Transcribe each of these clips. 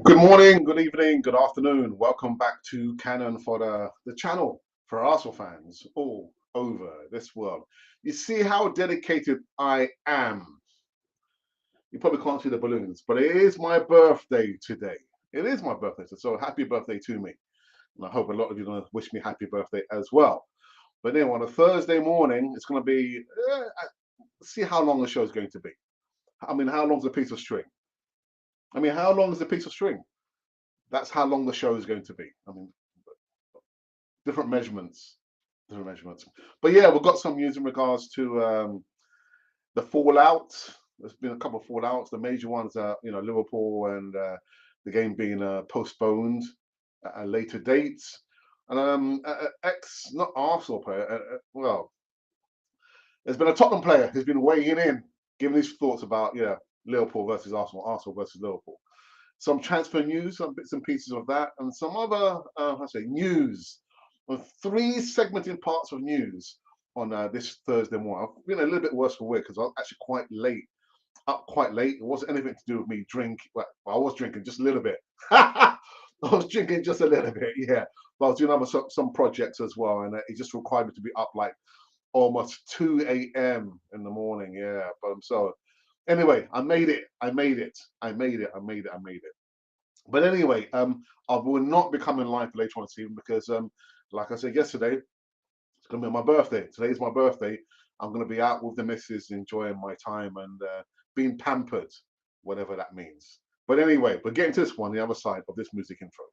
Good morning, good evening, good afternoon. Welcome back to Canon for the channel for Arsenal fans all over this world. You see how dedicated I am. You probably can't see the balloons, but it is my birthday today. It is my birthday, so happy birthday to me. And I hope a lot of you are going to wish me happy birthday as well. But then on a Thursday morning, it's going to be, see how long the show is going to be. I mean, how long is a piece of string? I mean, how long is a piece of string? That's how long the show is going to be. I mean, different measurements, different measurements. But yeah, we've got some news in regards to the fallout. There's been a couple of fallouts. The major ones are, Liverpool and the game being postponed at a later date. And not Arsenal player, well, there's been a Tottenham player who's been weighing in, giving his thoughts about, Liverpool versus Arsenal, Arsenal versus Liverpool. Some transfer news, some bits and pieces of that, and some other, news. Well, three segmented parts of news on this Thursday morning. I've been a little bit worse for wear because I was actually quite late, up quite late. It wasn't anything to do with me drink. Well, I was drinking just a little bit. I was drinking just a little bit, yeah. But I was doing some projects as well, and it just required me to be up like almost 2 a.m. in the morning, yeah. But I'm so anyway, I made it. I made it. I made it. I made it. I made it. But anyway, I will not be coming live later on this evening because, like I said yesterday, it's going to be my birthday. Today is my birthday. I'm going to be out with the missus, enjoying my time and being pampered, whatever that means. But anyway, we're getting to this one, the other side of this music intro.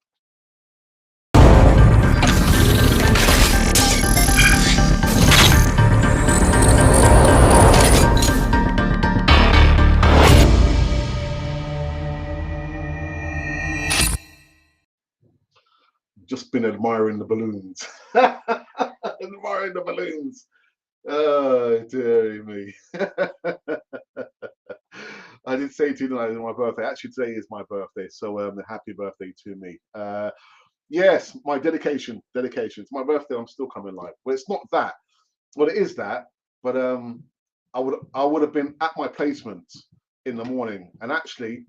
Just been admiring the balloons. Admiring the balloons. Oh, dear me. I did say to you tonight it was my birthday. Actually, today is my birthday, so happy birthday to me. Yes, my dedication, dedication. It's my birthday. I'm still coming live. Well, it's not that. Well, it is that, but I would have been at my placement in the morning, and actually,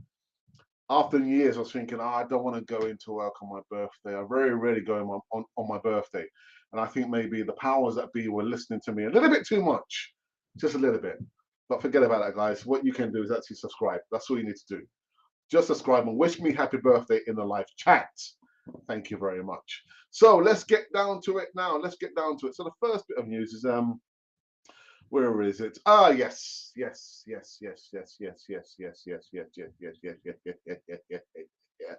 after years, I was thinking, I don't want to go into work on my birthday. I very rarely go on my birthday, and I think maybe the powers that be were listening to me a little bit too much, just a little bit. But forget about that, guys. What you can do is actually subscribe. That's all you need to do. Just subscribe and wish me happy birthday in the live chat. Thank you very much. So let's get down to it now. Let's get down to it. So the first bit of news is where is it? Ah, yes, yes, yes, yes, yes, yes, yes, yes, yes, yes, yes, yes, yes, yes, yes, yes, yes, yes, yes, yeah.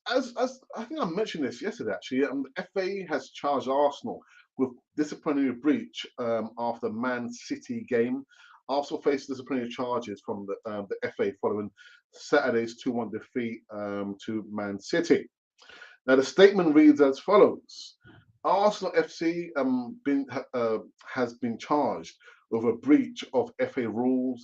As I think I mentioned this yesterday, actually, the FA has charged Arsenal with disciplinary breach after Man City game. Arsenal faced disciplinary charges from the FA following Saturday's 2-1 defeat to Man City. Now, the statement reads as follows. Arsenal FC has been charged with a breach of FA rule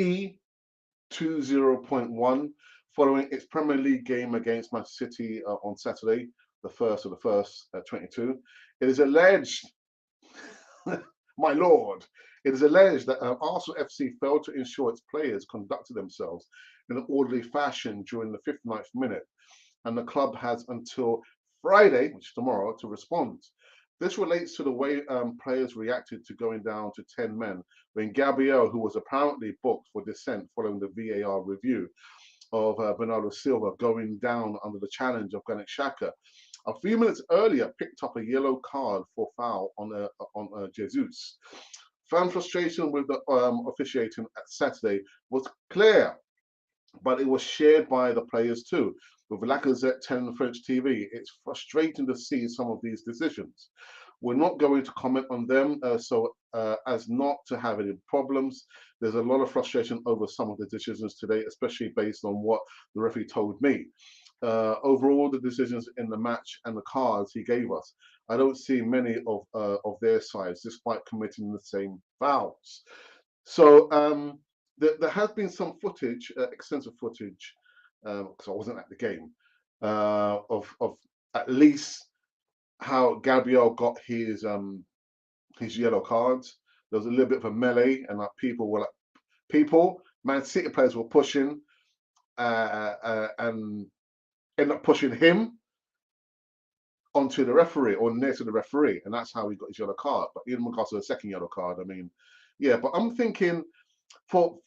E20.1 following its Premier League game against Man City on Saturday, the 1st of the 1st, 22. It is alleged, my lord, it is alleged that Arsenal FC failed to ensure its players conducted themselves in an orderly fashion during the 59th minute, and the club has until Friday, which is tomorrow, to respond. This relates to the way players reacted to going down to 10 men when Gabriel, who was apparently booked for dissent following the VAR review of Bernardo Silva going down under the challenge of Granit Xhaka, a few minutes earlier picked up a yellow card for foul on Jesus. Fan frustration with the officiating at Saturday was clear, but it was shared by the players too. With Lacazette telling French TV, it's frustrating to see some of these decisions. We're not going to comment on them so as not to have any problems. There's a lot of frustration over some of the decisions today, especially based on what the referee told me. Overall, the decisions in the match and the cards he gave us, I don't see many of their sides, despite committing the same fouls. So there has been some footage, extensive footage, because I wasn't at the game, of at least how Gabriel got his yellow cards. There was a little bit of a melee, and like people, Man City players were pushing, and end up pushing him onto the referee or near to the referee, and that's how he got his yellow card. But in regards to the second yellow card, I mean, yeah. But I'm thinking for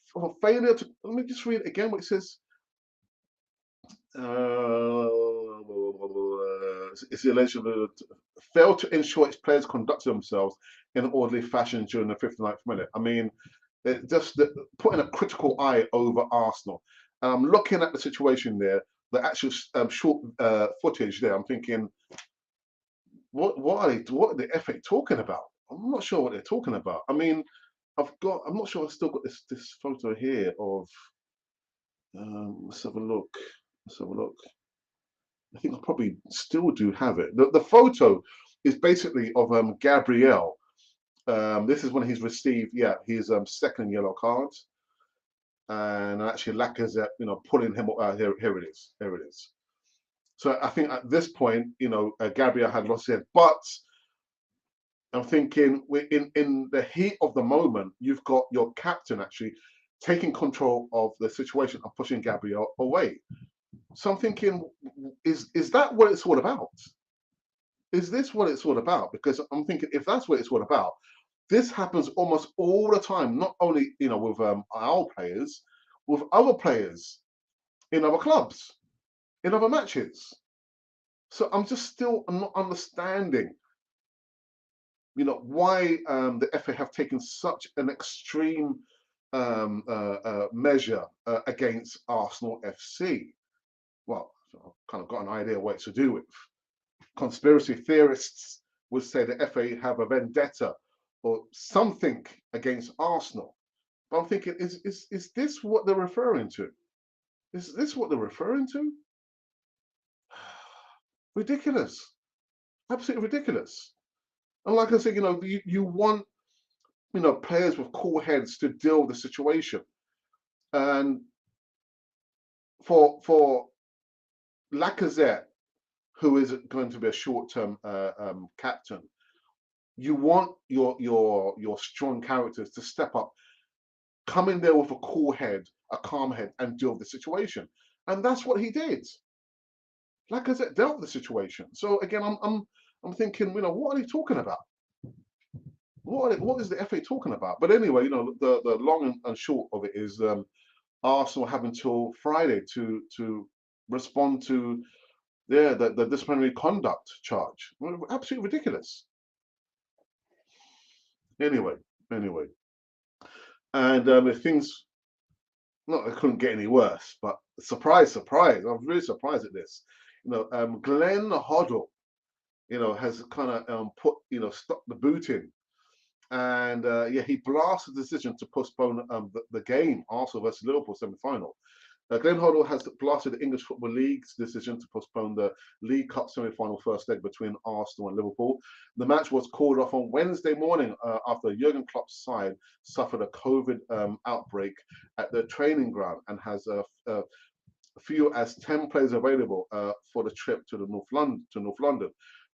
failure to, let me just read it again. What it says. It's the alleged failed to ensure its players conducted themselves in an orderly fashion during the 59th minute. I mean, just putting a critical eye over Arsenal. Looking at the situation there, the actual short footage there, I'm thinking, what are the FA talking about? I'm not sure what they're talking about. I mean, I'm not sure I've still got this photo here of. Let's have a look. Let's have a look. I think I probably still do have it. The photo is basically of Gabriel. This is when he's received, yeah, his second yellow card, and actually Lacazette, pulling him. Here it is. Here it is. So I think at this point, Gabriel had lost his head, but I'm thinking in the heat of the moment, you've got your captain actually taking control of the situation and pushing Gabriel away. So I'm thinking, is that what it's all about? Is this what it's all about? Because I'm thinking, if that's what it's all about, this happens almost all the time. Not only with our players, with other players in other clubs, in other matches. So I'm not understanding, why the FA have taken such an extreme measure against Arsenal FC. Well, I've kind of got an idea what it's to do with. Conspiracy theorists would say the FA have a vendetta or something against Arsenal. But I'm thinking, is this what they're referring to? Is this what they're referring to? Ridiculous. Absolutely ridiculous. And like I said, you want, players with cool heads to deal with the situation. And for Lacazette, who is going to be a short-term captain, you want your strong characters to step up, come in there with a cool head, a calm head, and deal with the situation. And that's what he did. Lacazette dealt with the situation. So again, I'm thinking, what are they talking about? What is the FA talking about? But anyway, the long and short of it is Arsenal have until Friday to respond to the disciplinary conduct charge. Absolutely ridiculous. Anyway, and if things, not it couldn't get any worse, but surprise, I was really surprised at this. Glenn Hoddle, has kind of put, stopped the booting. And yeah, he blasted the decision to postpone the game, Arsenal versus Liverpool semi-final. Glenn Hoddle has blasted the English Football League's decision to postpone the League Cup semi-final first leg between Arsenal and Liverpool. The match was called off on Wednesday morning after Jurgen Klopp's side suffered a COVID outbreak at the training ground and has a few as 10 players available for the trip to North London.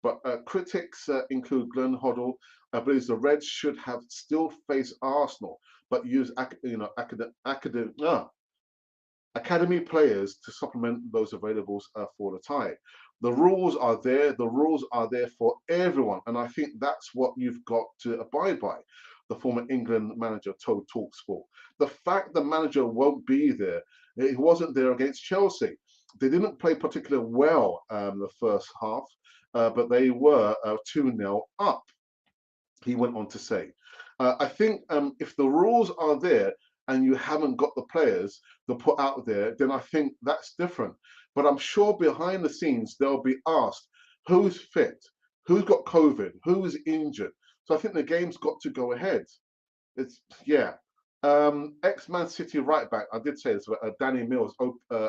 But critics include Glenn Hoddle believes the Reds should have still faced Arsenal, but use academy players to supplement those available for the tie. The rules are there. The rules are there for everyone, and I think that's what you've got to abide by. The former England manager told Talksport. The fact the manager won't be there, he wasn't there against Chelsea. They didn't play particularly well the first half, but they were 2-0 up, he went on to say. I think if the rules are there and you haven't got the players to put out there, then I think that's different. But I'm sure behind the scenes, they'll be asked, who's fit? Who's got COVID? Who is injured? So I think the game's got to go ahead. It's, yeah. Ex-Man City right back, I did say this, but Danny Mills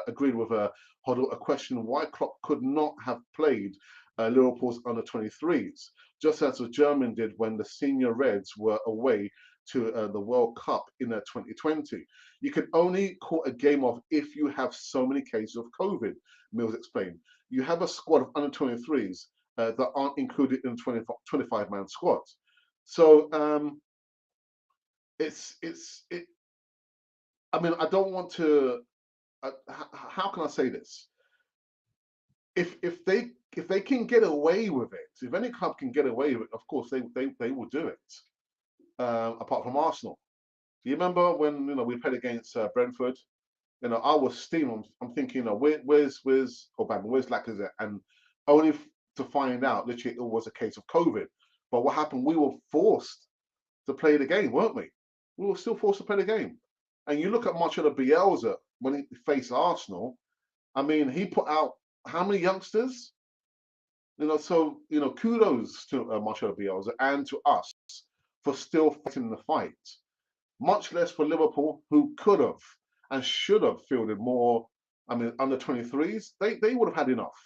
agreed with Hoddle a question why Klopp could not have played Liverpool's under 23s, just as the German did when the senior Reds were away to the World Cup in 2020. You can only call a game off if you have so many cases of COVID, Mills explained. You have a squad of under 23s that aren't included in 25-man squads. So I mean, I don't want to how can I say this? If they can get away with it, if any club can get away with it, of course they will do it. Apart from Arsenal, you remember when we played against Brentford? I was steaming. I'm thinking, where's Obama, where's Lacazette, and only to find out literally it was a case of COVID. But what happened? We were forced to play the game, weren't we? We were still forced to play the game. And you look at Marcelo Bielsa when he faced Arsenal. I mean, he put out how many youngsters? So kudos to Marcelo Bielsa and to us for still fighting the fight. Much less for Liverpool, who could have and should have fielded more. I mean, under 23s, they would have had enough.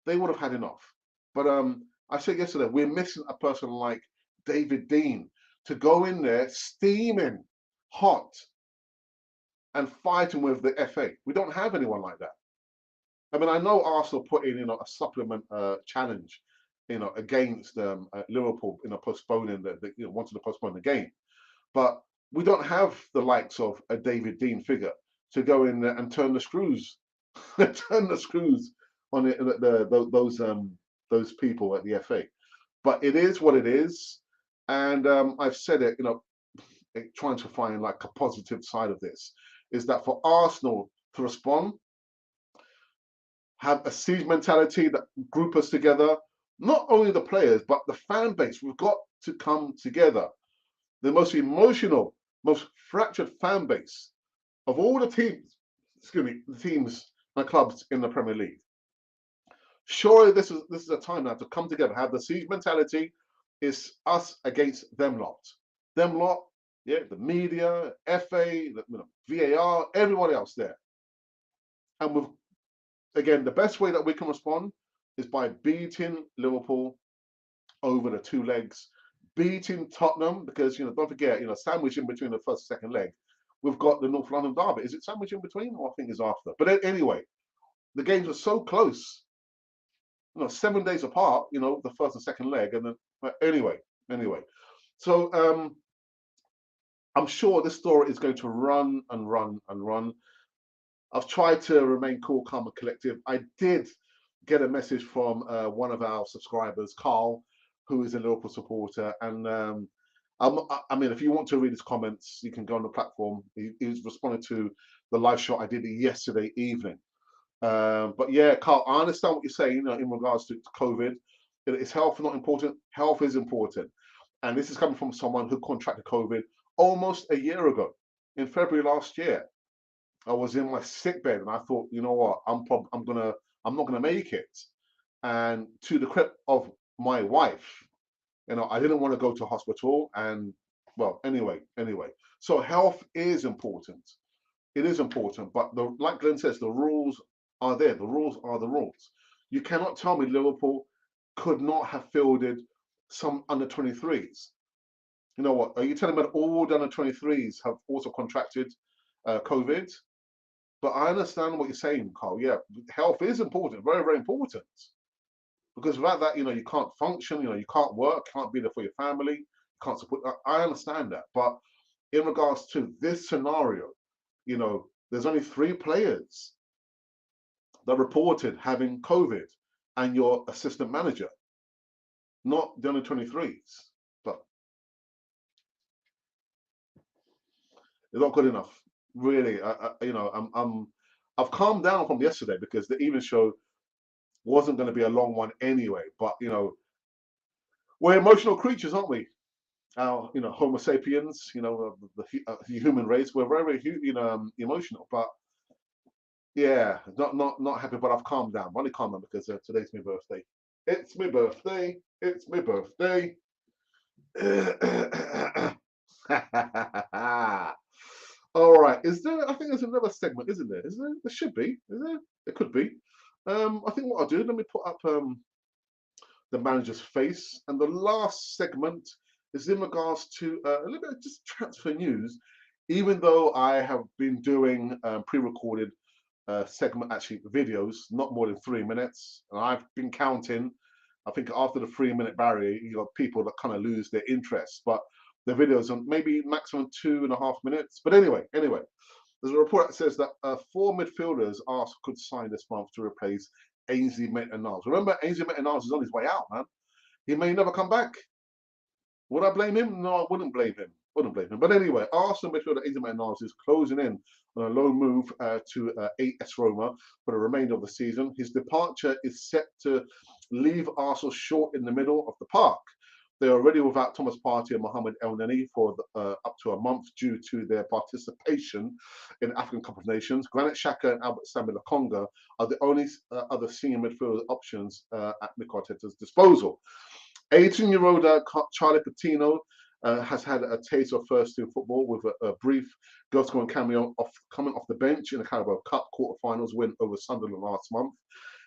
They would have had enough. But I said yesterday, we're missing a person like David Dein to go in there steaming hot and fighting with the FA. We don't have anyone like that. I mean, I know Arsenal put in, a supplement challenge, against Liverpool, postponing wanted to postpone the game, but we don't have the likes of a David Dein figure to go in there and turn the screws, turn the screws on those people at the FA. But it is what it is, and I've said it, trying to find like a positive side of this is that for Arsenal to respond, have a siege mentality that group us together, not only the players, but the fan base. We've got to come together. The most emotional, most fractured fan base of all the teams, the teams and clubs in the Premier League. Surely this is a time now to come together, have the siege mentality. It's us against them lot. Them lot, yeah, the media, FA, VAR, everyone else there. And we've again, the best way that we can respond is by beating Liverpool over the two legs, beating Tottenham, because don't forget, sandwich in between the first and second leg, we've got the North London derby. Is it sandwich in between, or I think it's after? But anyway, the games are so close, 7 days apart. The first and second leg, and then anyway. So I'm sure this story is going to run and run and run. I've tried to remain cool, calm, and collective. I did get a message from one of our subscribers, Carl, who is a Liverpool supporter. And I mean, if you want to read his comments, you can go on the platform. He's responding to the live shot I did yesterday evening. But yeah, Carl, I understand what you're saying in regards to COVID. Is health not important? Health is important. And this is coming from someone who contracted COVID almost a year ago, in February last year. I was in my sick bed and I thought, you know what, I'm not gonna make it. And to the credit of my wife, I didn't want to go to hospital. And well, anyway. So health is important. It is important, but like Glenn says, the rules are there. The rules are the rules. You cannot tell me Liverpool could not have fielded some under 23s. You know what? Are you telling me that all the under 23s have also contracted COVID? But I understand what you're saying, Carl. Yeah, health is important, very, very important. Because without that, you can't function, you can't work, can't be there for your family, can't support. I understand that. But in regards to this scenario, there's only 3 players that reported having COVID and your assistant manager, not the under 23s. But it's not good enough. Really, I've calmed down from yesterday because the evening show wasn't going to be a long one anyway. But we're emotional creatures, aren't we? Our Homo sapiens, the human race. We're very, very emotional. But yeah, not happy. But I've calmed down. I'm only calm down because today's my birthday. It's my birthday. It's my birthday. All right. Is there? I think there's another segment, isn't there? Is there? There should be. Is there? It could be. I think what I'll do. Let me put up the manager's face, and the last segment is in regards to a little bit of just transfer news. Even though I have been doing pre-recorded segment, actually videos, not more than 3 minutes, and I've been counting. I think after the 3-minute barrier, you got people that kind of lose their interest. But the videos are maybe maximum 2.5 minutes. But anyway. There's a report that says that 4 midfielders Arsenal could sign this month to replace Ainsley Maitland-Niles. Remember, Ainsley Maitland-Niles is on his way out, man. He may never come back. Would I blame him? No, I wouldn't blame him. Wouldn't blame him. But anyway, Arsenal midfielder Ainsley Maitland-Niles is closing in on a loan move to AS Roma for the remainder of the season. His departure is set to leave Arsenal short in the middle of the park. They're already without Thomas Partey and Mohamed El Neni for up to a month due to their participation in African Cup of Nations. Granit Xhaka and Albert Samuel Lokonga are the only other senior midfield options at Mikel Arteta's disposal. 18-year-old Charlie Patino has had a taste of first-team football with a brief goal-scoring cameo coming off the bench in the Carabao Cup quarter-finals win over Sunderland last month.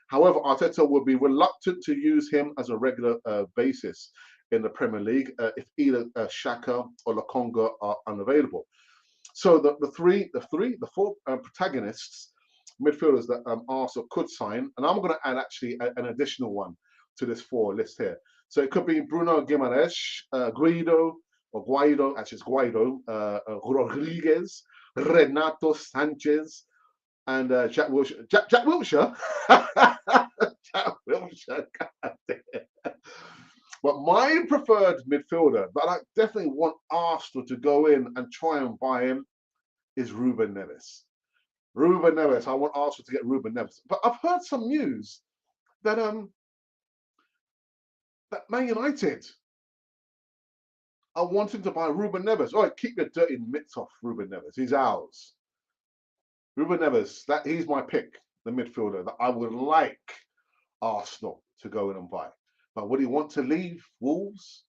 However, Arteta will be reluctant to use him as a regular basis in the Premier League if either Xhaka or Lokonga are unavailable. So the four protagonists, midfielders that Arsenal could sign, and I'm going to add actually an additional one to this 4 list here. So it could be Bruno Guimaraes, Guido, actually it's Guido, Rodriguez, Renato Sanchez, and Jack Wilshere. Jack Wilshere? Jack Wilshere, God damn. But my preferred midfielder that I definitely want Arsenal to go in and try and buy him is Ruben Neves. Ruben Neves, I want Arsenal to get Ruben Neves. But I've heard some news that that Man United are wanting to buy Ruben Neves. All right, keep your dirty mitts off Ruben Neves. He's ours. Ruben Neves, he's my pick, the midfielder that I would like Arsenal to go in and buy. But would he want to leave Wolves,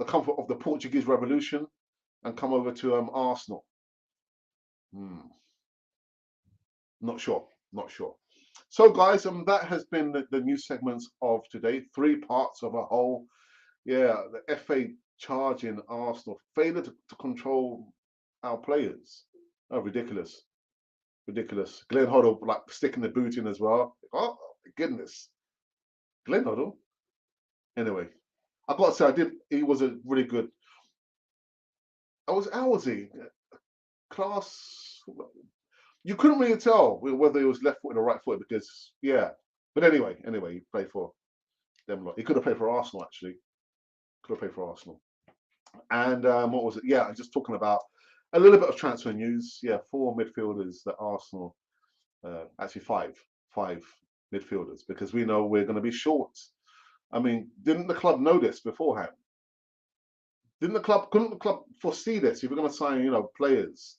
the comfort of the Portuguese Revolution, and come over to Arsenal? Not sure. So, guys, that has been the news segments of today. 3 parts of a whole. Yeah, the FA charging Arsenal failure to control our players. Oh, ridiculous. Glenn Hoddle like sticking the boot in as well. Oh my goodness, Glenn Hoddle. Anyway, I got to say, he was a really good. How was he? Class. You couldn't really tell whether he was left footed or right footed because, yeah. But anyway, he played for them lot. He could have played for Arsenal actually. And what was it? Yeah, just talking about a little bit of transfer news. Yeah, 4 midfielders that Arsenal, actually 5 midfielders, because we know we're going to be short. I mean, didn't the club know this beforehand? Couldn't the club foresee this? If we're going to sign, players,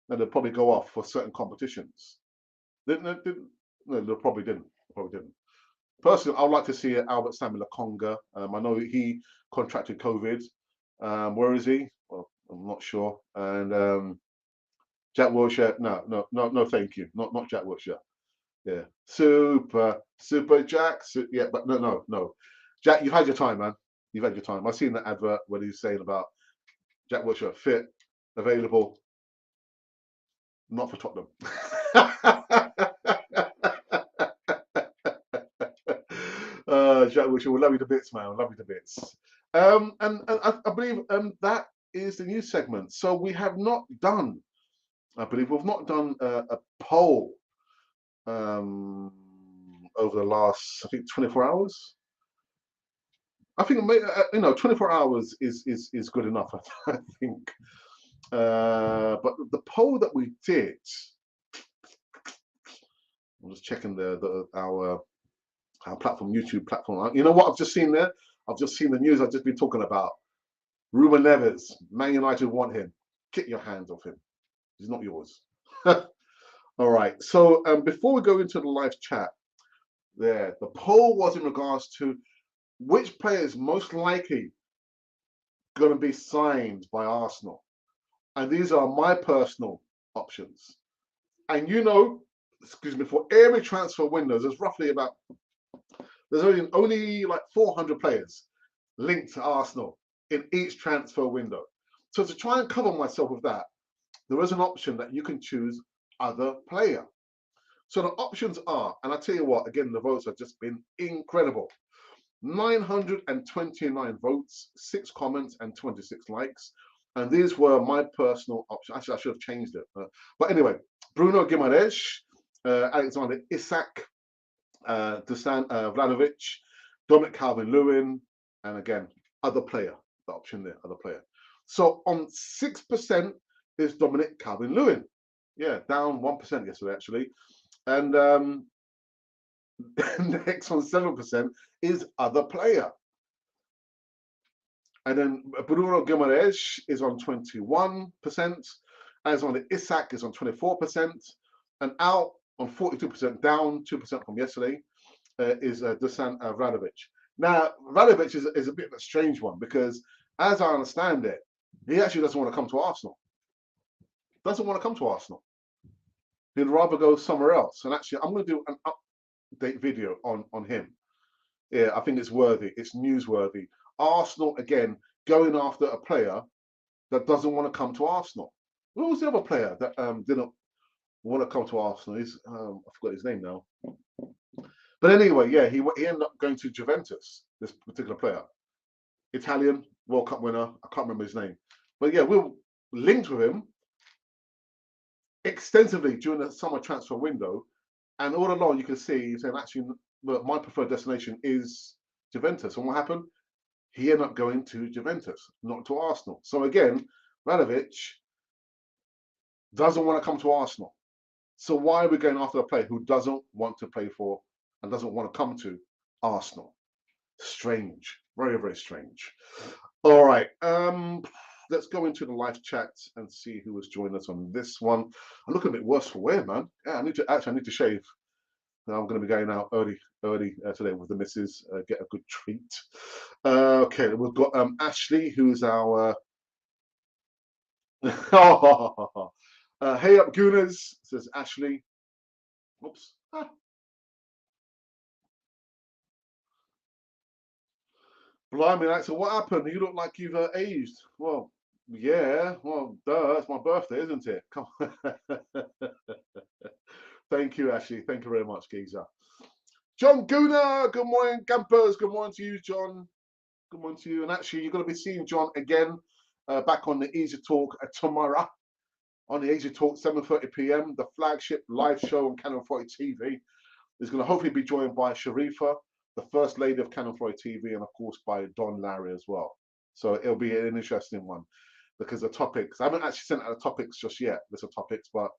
then they'll probably go off for certain competitions. No, they probably didn't. Personally, I would like to see Albert Samuel Lokonga. I know he contracted COVID. Where is he? Well, I'm not sure. And Jack Wilshere, no, thank you. Not Jack Wilshere. Yeah, super Jack. Yeah, but no. Jack, you've had your time, man. You've had your time. I've seen the advert where he's saying about Jack Wilshere fit, available, not for Tottenham. Jack Wilshere, we love you to bits, man. Love you to bits. And I believe that is the news segment. So we have not done, I believe we've not done a poll over the last, I think, 24 hours. I think 24 hours is good enough. I think. But the poll that we did, I'm just checking our platform, YouTube platform. You know what I've just seen there? I've just seen the news I've just been talking about. Ruben Neves, Man United want him. Get your hands off him. He's not yours. All right. So before we go into the live chat, the poll was in regards to which player is most likely going to be signed by Arsenal. And these are my personal options. And for every transfer window, there's only like 400 players linked to Arsenal in each transfer window. So to try and cover myself with that, there is an option that you can choose other player. So the options are, and I tell you what, again, the votes have just been incredible. 929 votes, 6 comments, and 26 likes. And these were my personal options. Actually, I should have changed it. But anyway, Bruno Guimaraes, Alexander Isak, Dusan Vlahovic, Dominic Calvin-Lewin, and again, other player, the option there, other player. So on 6% is Dominic Calvin-Lewin. Yeah, down 1% yesterday, actually. And next on 7% is other player. And then Bruno Guimaraes is on 21%. Alexander Isak is on 24%. And out on 42%, down 2% from yesterday, is Dusan Vlahovic. Now, Vlahovic is a bit of a strange one because, as I understand it, he actually doesn't want to come to Arsenal. Doesn't want to come to Arsenal. He'd rather go somewhere else. And actually, I'm going to do an update video on him. Yeah, I think it's worthy. It's newsworthy. Arsenal, again, going after a player that doesn't want to come to Arsenal. What was the other player that didn't want to come to Arsenal? I forgot his name now. But anyway, yeah, he ended up going to Juventus, this particular player. Italian World Cup winner. I can't remember his name. But yeah, we were linked with him extensively during the summer transfer window. And all along, you can see he's saying, actually, my preferred destination is Juventus. And what happened? He ended up going to Juventus, not to Arsenal. So again, Vlahovic doesn't want to come to Arsenal. So why are we going after a player who doesn't want to play for and doesn't want to come to Arsenal? Strange. Very, very strange. All right. Let's go into the live chat and see who has joined us on this one. I'm looking a bit worse for wear, man. Yeah, I need to shave. Now I'm going to be going out early today with the missus, get a good treat. Okay, we've got Ashley, who's our hey up Gooners, says Ashley. Oops. Ah. Blimey, so what happened? You look like you've aged. Well, yeah, well, duh, it's my birthday, isn't it? Come on. Thank you, Ashley. Thank you very much, Geezer. John Gooner, good morning, Campers. Good morning to you, John. Good morning to you. And actually, you're going to be seeing John again back on the Easy Talk tomorrow. On the Easy Talk, 7:30 p.m., the flagship live show on Canon 40 TV is going to hopefully be joined by Sharifa, the First Lady of Canon 40 TV, and of course by Don Larry as well. So it'll be an interesting one because the topics, I haven't actually sent out the topics just yet, there's some topics, but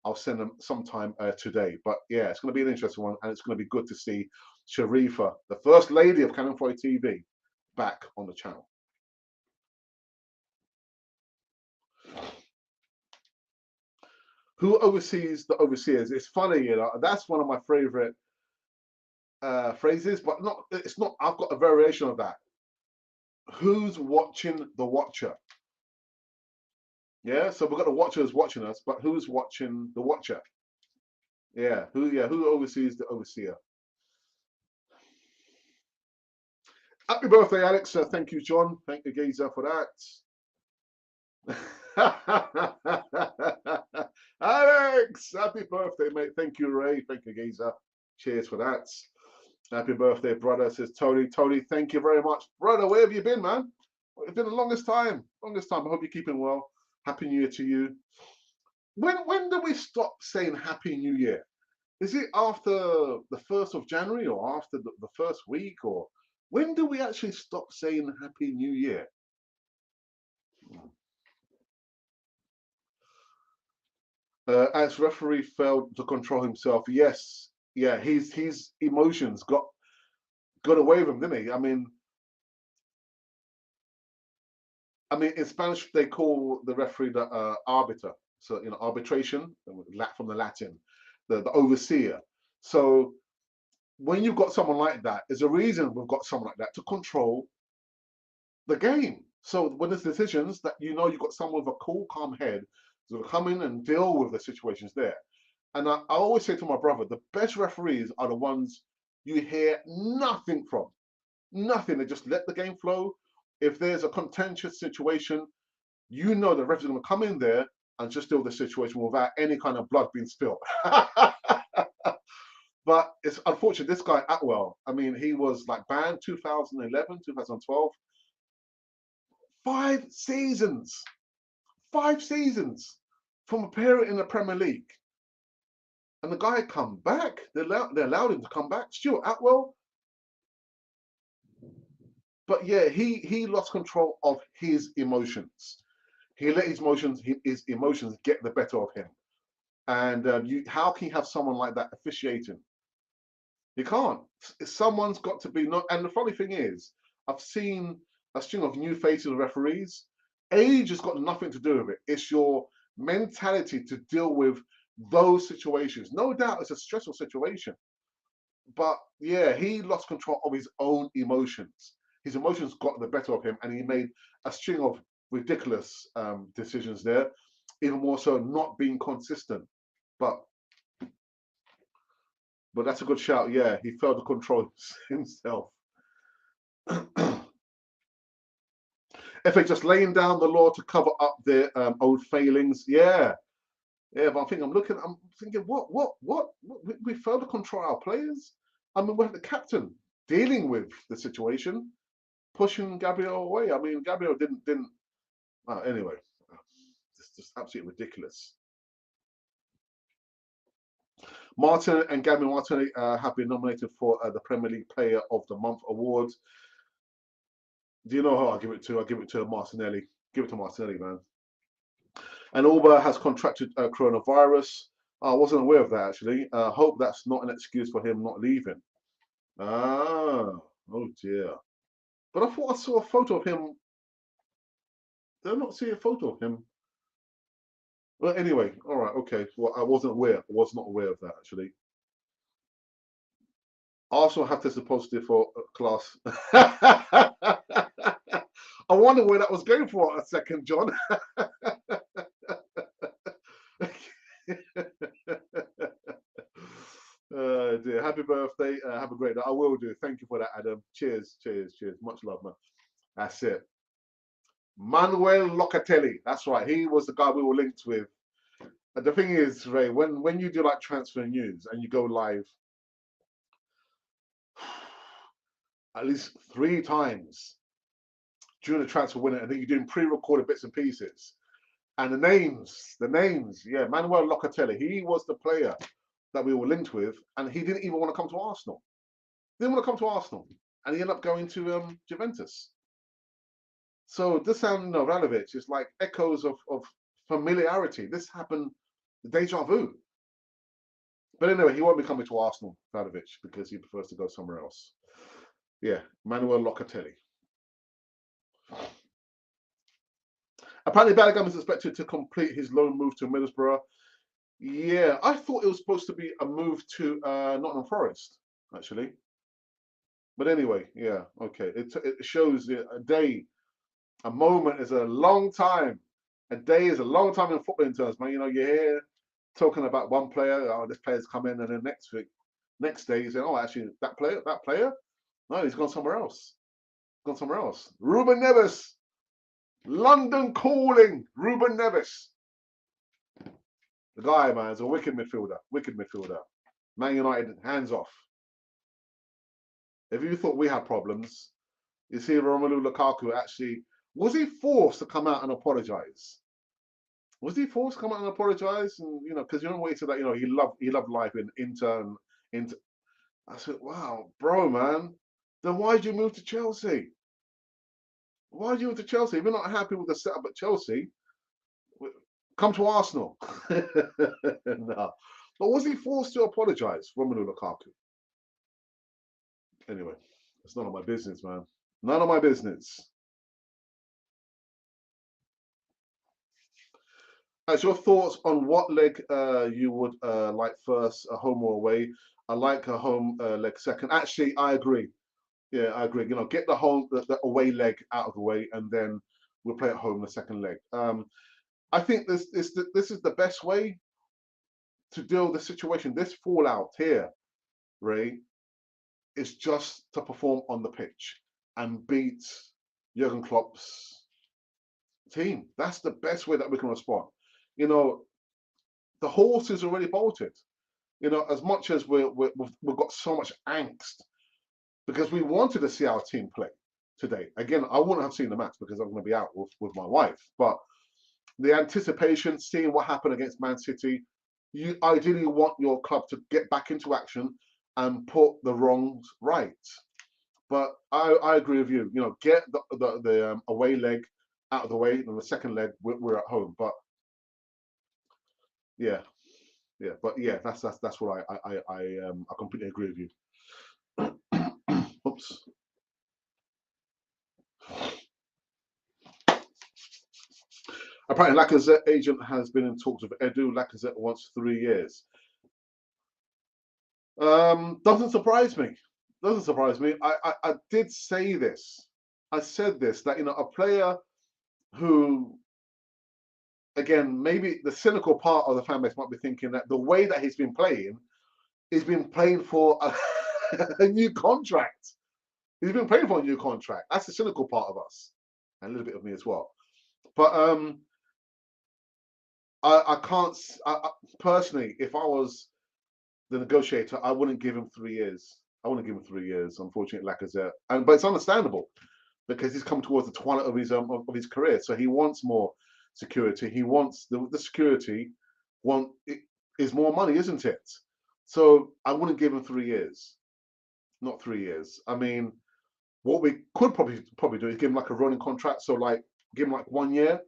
I'll send them sometime today. But yeah, it's going to be an interesting one, and it's going to be good to see Sharifa, the First Lady of Canon 40 TV, back on the channel. Who oversees the overseers? It's funny, you know, that's one of my favorite phrases, but it's not, I've got a variation of that. Who's watching the watcher? Yeah, so we've got the watchers watching us, but who's watching the watcher? Yeah, who oversees the overseer? Happy birthday, Alex. Thank you, John. Thank you, Geezer, for that. Alex, happy birthday, mate. Thank you, Ray. Thank you, Geezer. Cheers for that. Happy birthday, brother, says Tony. Tony, thank you very much. Brother, where have you been, man? It's been the longest time. Longest time. I hope you're keeping well. Happy New Year to you. When do we stop saying Happy New Year? Is it after the 1st of January or after the first week? Or when do we actually stop saying Happy New Year? As referee failed to control himself. Yes, yeah, his emotions got away with him, didn't he? I mean, in Spanish they call the referee the arbiter. So you know, arbitration from the Latin, the overseer. So when you've got someone like that, there's a reason we've got someone like that to control the game. So when there's decisions that you know you've got someone with a cool, calm head to come in and deal with the situations there. And I always say to my brother, the best referees are the ones you hear nothing from. Nothing. They just let the game flow. If there's a contentious situation, you know the referee's going to come in there and just deal with the situation without any kind of blood being spilled. But it's unfortunate, this guy Atwell, I mean, he was like banned 2011, 2012. 5 seasons. 5 seasons from appearing in the Premier League. and the guy come back. They allowed him to come back. Stuart Atwell, but yeah, he lost control of his emotions. He let his emotions get the better of him. And how can you have someone like that officiating? You can't. Someone's got to be not. And the funny thing is, I've seen a string of new faces of referees. Age has got nothing to do with it. It's your mentality to deal with those situations. No doubt it's a stressful situation, but yeah, he lost control of his own emotions. His emotions got the better of him, and he made a string of ridiculous decisions there. Even more so, not being consistent. But that's a good shout. Yeah, he failed to control himself. FA just laying down the law to cover up their old failings. Yeah, yeah. But I'm thinking, what? We failed to control our players. I mean, we had the captain dealing with the situation, pushing Gabriel away. I mean, Gabriel didn't. Anyway, it's just absolutely ridiculous. Martin and Gabriel Martinelli have been nominated for the Premier League Player of the Month award. Do you know who I'll give it to? I'll give it to Martinelli. Give it to Martinelli, man. And Auba has contracted coronavirus. I wasn't aware of that actually. Hope that's not an excuse for him not leaving. Ah, oh dear. But I thought I saw a photo of him. Did I not see a photo of him? Well, anyway, all right, okay. Well, I wasn't aware. I was not aware of that actually. Arsenal have tested positive for class. I wonder where that was going for a second, John. Dear. Happy birthday. Have a great day. I will do. Thank you for that, Adam. Cheers, cheers, cheers. Much love, man. That's it. Manuel Locatelli. That's right. He was the guy we were linked with. And the thing is, Ray, when you do like transfer news and you go live at least 3 times during the transfer window, and then you're doing pre-recorded bits and pieces. And the names, yeah, Manuel Locatelli, he was the player that we were linked with, and he didn't even want to come to Arsenal. Didn't want to come to Arsenal, and he ended up going to Juventus. So this sound Novranovic is like echoes of familiarity. This happened, deja vu. But anyway, he won't be coming to Arsenal, Vlahovic, because he prefers to go somewhere else. Yeah, Manuel Locatelli. Apparently, Bellingham is expected to complete his loan move to Middlesbrough. Yeah, I thought it was supposed to be a move to Nottingham Forest, actually. But anyway, yeah, okay. It shows a day, a moment is a long time. A day is a long time in footballing terms, man. You know, you're here talking about one player, oh, this player's come in, and then next day, you say, oh, actually, that player, no, he's gone somewhere else. Gone somewhere else. Ruben Neves, London calling, Ruben Neves. The guy, man, is a wicked midfielder. Wicked midfielder. Man United, hands off. If you thought we had problems, you see Romelu Lukaku actually, was he forced to come out and apologise? Was he forced to come out and apologise? And you know, because you know what he said that he loved life in Inter and Inter. I said, wow, bro, man. Then why did you move to Chelsea? Why did you move to Chelsea? If you're not happy with the setup at Chelsea, come to Arsenal. No. But was he forced to apologise, Romelu Lukaku? Anyway, it's none of my business, man. None of my business. As your thoughts on what leg you would like first, a home or away? I like a home leg second. Actually, I agree. Yeah, I agree. You know, get the away leg out of the way, and then we'll play at home the second leg. I think this is the best way to deal with the situation. This fallout here, Ray, is just to perform on the pitch and beat Jurgen Klopp's team. That's the best way that we can respond. You know, the horse is already bolted. You know, as much as we've got so much angst because we wanted to see our team play today. Again, I wouldn't have seen the match because I'm going to be out with my wife. But the anticipation, seeing what happened against Man City, You ideally want your club to get back into action and put the wrongs right. But I agree with you. You know, get the away leg out of the way, and the second leg we're at home. But yeah, yeah, but yeah, that's what I completely agree with you. Oops. Apparently, Lacazette agent has been in talks with Edu. Lacazette wants 3 years. Doesn't surprise me. Doesn't surprise me. I did say this. I said this, that a player who, again, maybe the cynical part of the fan base might be thinking that the way that he's been playing for a new contract. He's been playing for a new contract. That's the cynical part of us, and a little bit of me as well. But I can't. Personally, if I was the negotiator, I wouldn't give him 3 years. I wouldn't give him 3 years. Unfortunately, Lacazette, but it's understandable because he's come towards the twilight of his career, so he wants more security. He wants the security. Want it is more money, isn't it? So I wouldn't give him 3 years. Not 3 years. I mean, what we could probably do is give him like a rolling contract. So like give him like 1 year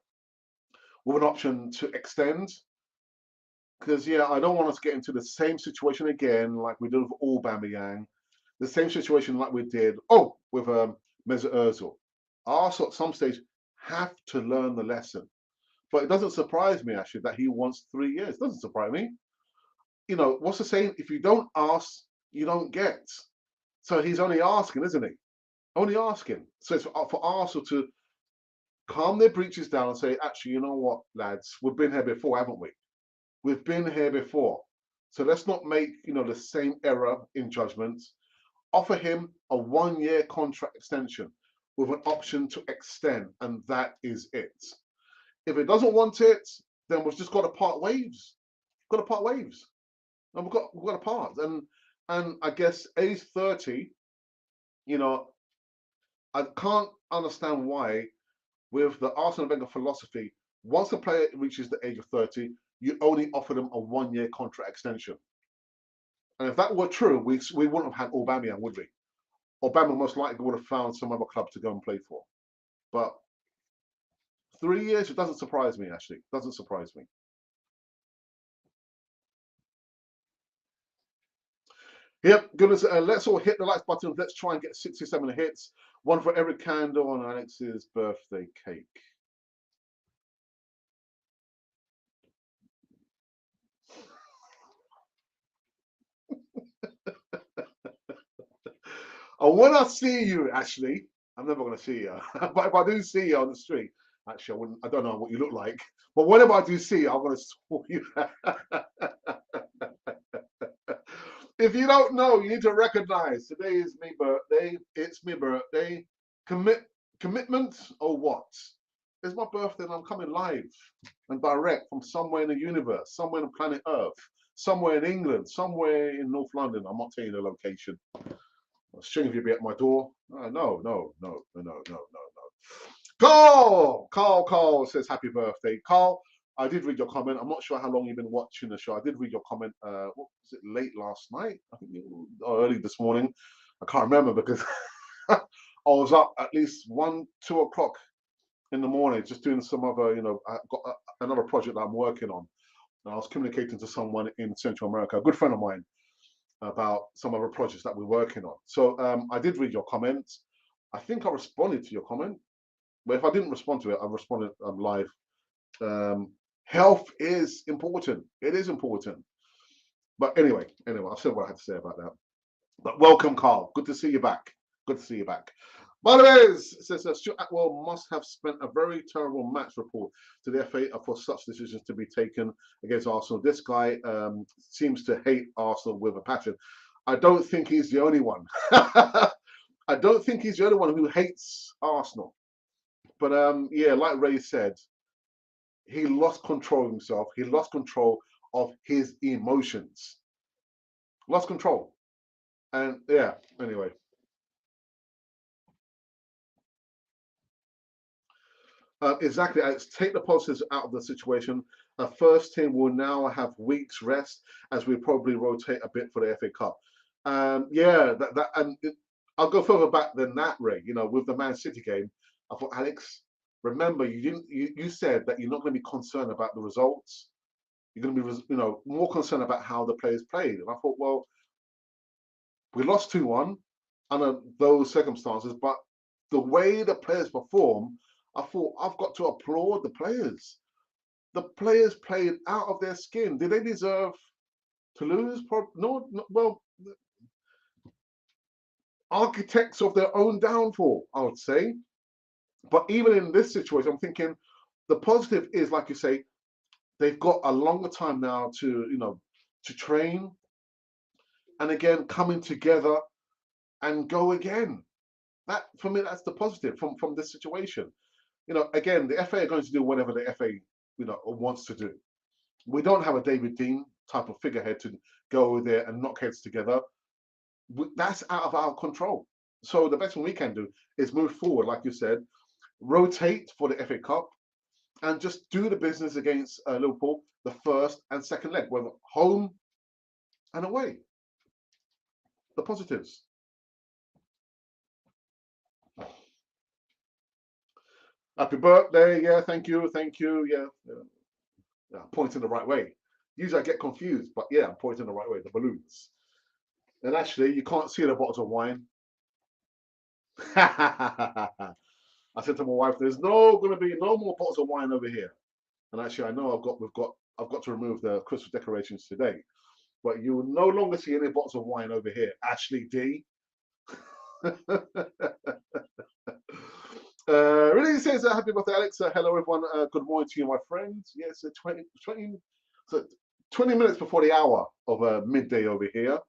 with an option to extend. Because yeah, I don't want us to get into the same situation again like we did with Aubameyang, the same situation like we did with Mesut Ozil. Arsenal at some stage have to learn the lesson. But it doesn't surprise me actually that he wants 3 years. It doesn't surprise me. What's the saying? If you don't ask, you don't get. So he's only asking, isn't he? Only asking. So it's for Arsenal to calm their breeches down and say, actually, you know what, lads, we've been here before, haven't we? We've been here before. So let's not make, the same error in judgments. Offer him a 1 year contract extension with an option to extend, and that is it. If it doesn't want it, then we've just got to part ways. We've got to part ways. And we've got to part. And I guess age 30, I can't understand why, with the Arsenal Wenger philosophy, once a player reaches the age of 30, you only offer them a 1 year contract extension. And if that were true, we wouldn't have had Aubameyang, would we? Aubameyang most likely would have found some other club to go and play for. But 3 years, it doesn't surprise me, actually. It doesn't surprise me. Yep, goodness, let's all hit the likes button. Let's try and get 67 hits. One for every candle on Alex's birthday cake. And when I see you, actually, I'm never going to see you. But if I do see you on the street, actually, I don't know what you look like. But whenever I do see you, I'm going to swap you. If you don't know, you need to recognize today is my birthday. It's my birthday. Commitment or what? It's my birthday and I'm coming live and direct from somewhere in the universe, somewhere on planet Earth, somewhere in England, somewhere in North London. I'm not telling you the location. A string of you be at my door. No. Carl says happy birthday. Carl, I did read your comment. I'm not sure how long you've been watching the show. I did read your comment. What was it, late last night? I think or early this morning. I can't remember because I was up at least 1, 2 o'clock in the morning just doing some other, I got another project that I'm working on. And I was communicating to someone in Central America, a good friend of mine, about some other projects that we're working on. So I did read your comments. I think I responded to your comment. But if I didn't respond to it, I responded live. Health is important. It is important. But anyway, I've said what I had to say about that. But welcome, Carl. Good to see you back. Good to see you back. By the way, it says Stuart Atwell must have spent a very terrible match report to the FA for such decisions to be taken against Arsenal. This guy seems to hate Arsenal with a passion. I don't think he's the only one. I don't think he's the only one who hates Arsenal. But yeah, like Ray said, he lost control of himself. He lost control of his emotions. Lost control. And yeah, anyway. Exactly. Take the positives out of the situation. A first team will now have weeks rest as we probably rotate a bit for the FA Cup. Yeah, I'll go further back than that, Ray. You know, with the Man City game, I thought, Alex, remember you didn't. You said that you're not going to be concerned about the results. You're going to be, more concerned about how the players played. And I thought, well, we lost 2-1 under those circumstances, but the way the players perform, I thought I've got to applaud the players. The players played out of their skin. Did they deserve to lose? No, no, well, architects of their own downfall, I would say. But even in this situation, I'm thinking the positive is, like you say, they've got a longer time now to train, and again coming together and go again. That for me, that's the positive from this situation. Again, the FA are going to do whatever the FA wants to do. We don't have a David Dean type of figurehead to go there and knock heads together. That's out of our control. So the best thing we can do is move forward, like you said, rotate for the FA Cup, and just do the business against Liverpool, the first and second leg, whether home and away. The positives. Happy birthday! Yeah, thank you. Yeah, pointing the right way. Usually I get confused, but yeah, I'm pointing the right way. The balloons. And actually, you can't see the bottles of wine. I said to my wife, "There's going to be no more bottles of wine over here." And actually, I know I've got to remove the Christmas decorations today. But you will no longer see any bottles of wine over here. Ashley D. Really says happy birthday, Alex. Hello, everyone. Good morning to you, my friends. Yes, 20 minutes before the hour of midday over here.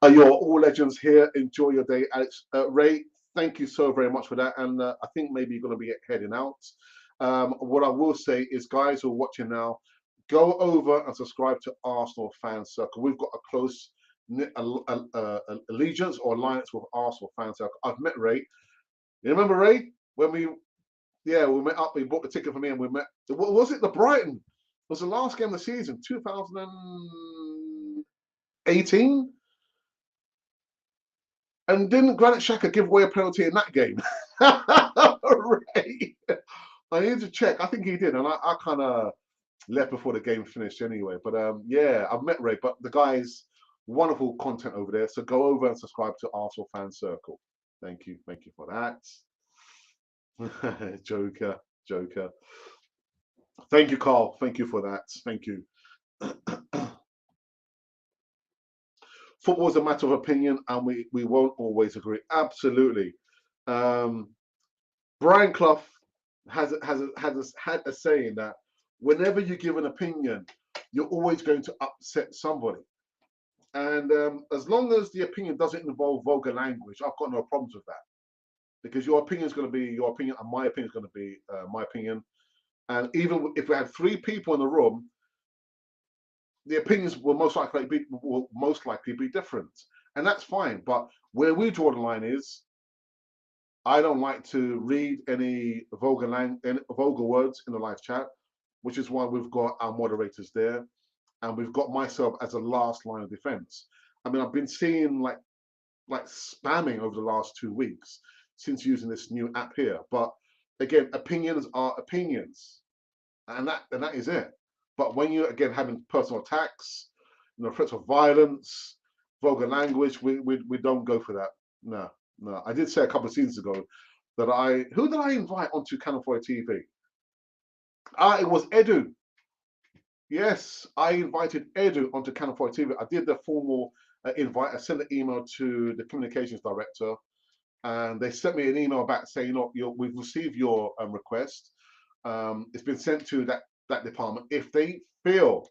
You're all legends here. Enjoy your day, Alex. Ray, thank you so very much for that. And I think maybe you're going to be heading out. What I will say is, guys who are watching now, go over and subscribe to Arsenal Fan Circle. We've got a close allegiance or alliance with Arsenal Fan Circle. I've met Ray. You remember Ray when we met up. He bought the ticket for me, and we met. What was it? The Brighton. It was the last game of the season, 2018. And didn't Granit Xhaka give away a penalty in that game? Ray. I need to check. I think he did, and I kind of left before the game finished anyway. But yeah, I've met Ray. But the guy's wonderful content over there. So go over and subscribe to Arsenal Fan Circle. Thank you for that. Joker. Thank you, Carl. Thank you for that. Thank you. Football is a matter of opinion, and we won't always agree. Absolutely. Brian Clough had a saying that whenever you give an opinion, you're always going to upset somebody. And as long as the opinion doesn't involve vulgar language, I've got no problems with that. Because your opinion is going to be your opinion, and my opinion is going to be my opinion. And even if we had 3 people in the room, the opinions will most likely be different, and that's fine. But where we draw the line is, I don't like to read any vulgar words in the live chat, which is why we've got our moderators there, and we've got myself as a last line of defense. I mean, I've been seeing like spamming over the last 2 weeks since using this new app here. But again, opinions are opinions, and that is it. But when you're again having personal attacks, threats of violence, vulgar language, we don't go for that. No. I did say a couple of seasons ago that who did I invite onto Canal 4 TV? It was Edu. Yes, I invited Edu onto Canal 4 TV. I did the formal invite. I sent an email to the communications director, and they sent me an email back saying, we've received your request. It's been sent to that department. If they feel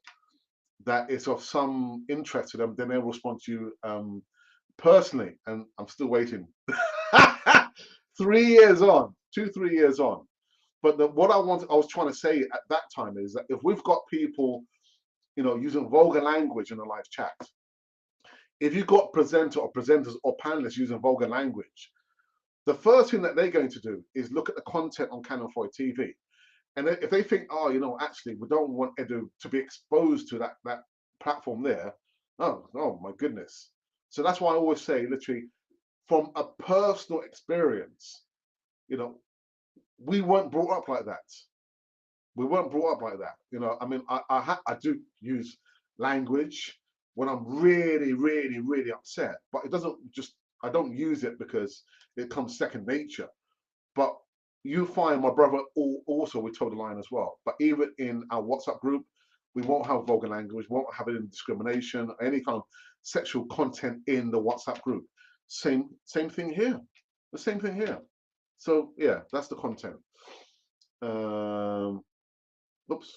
that it's of some interest to them, then they'll respond to you personally. And I'm still waiting. 3 years on, 3 years on. But what I was trying to say at that time is that if we've got people, using vulgar language in the live chat, if you've got presenters or panelists using vulgar language, the first thing that they're going to do is look at the content on Canon 4 TV. And if they think, oh, actually, we don't want Edu to be exposed to that platform there, oh my goodness. So that's why I always say, literally, from a personal experience, we weren't brought up like that. We weren't brought up like that. I mean, I do use language when I'm really, really, really upset, but it doesn't just, I don't use it because it comes second nature. But you find my brother also we toe the line as well. But even in our WhatsApp group, we won't have vulgar language, won't have any discrimination, any kind of sexual content in the WhatsApp group. Same thing here. The same thing here. So yeah, that's the content. Oops.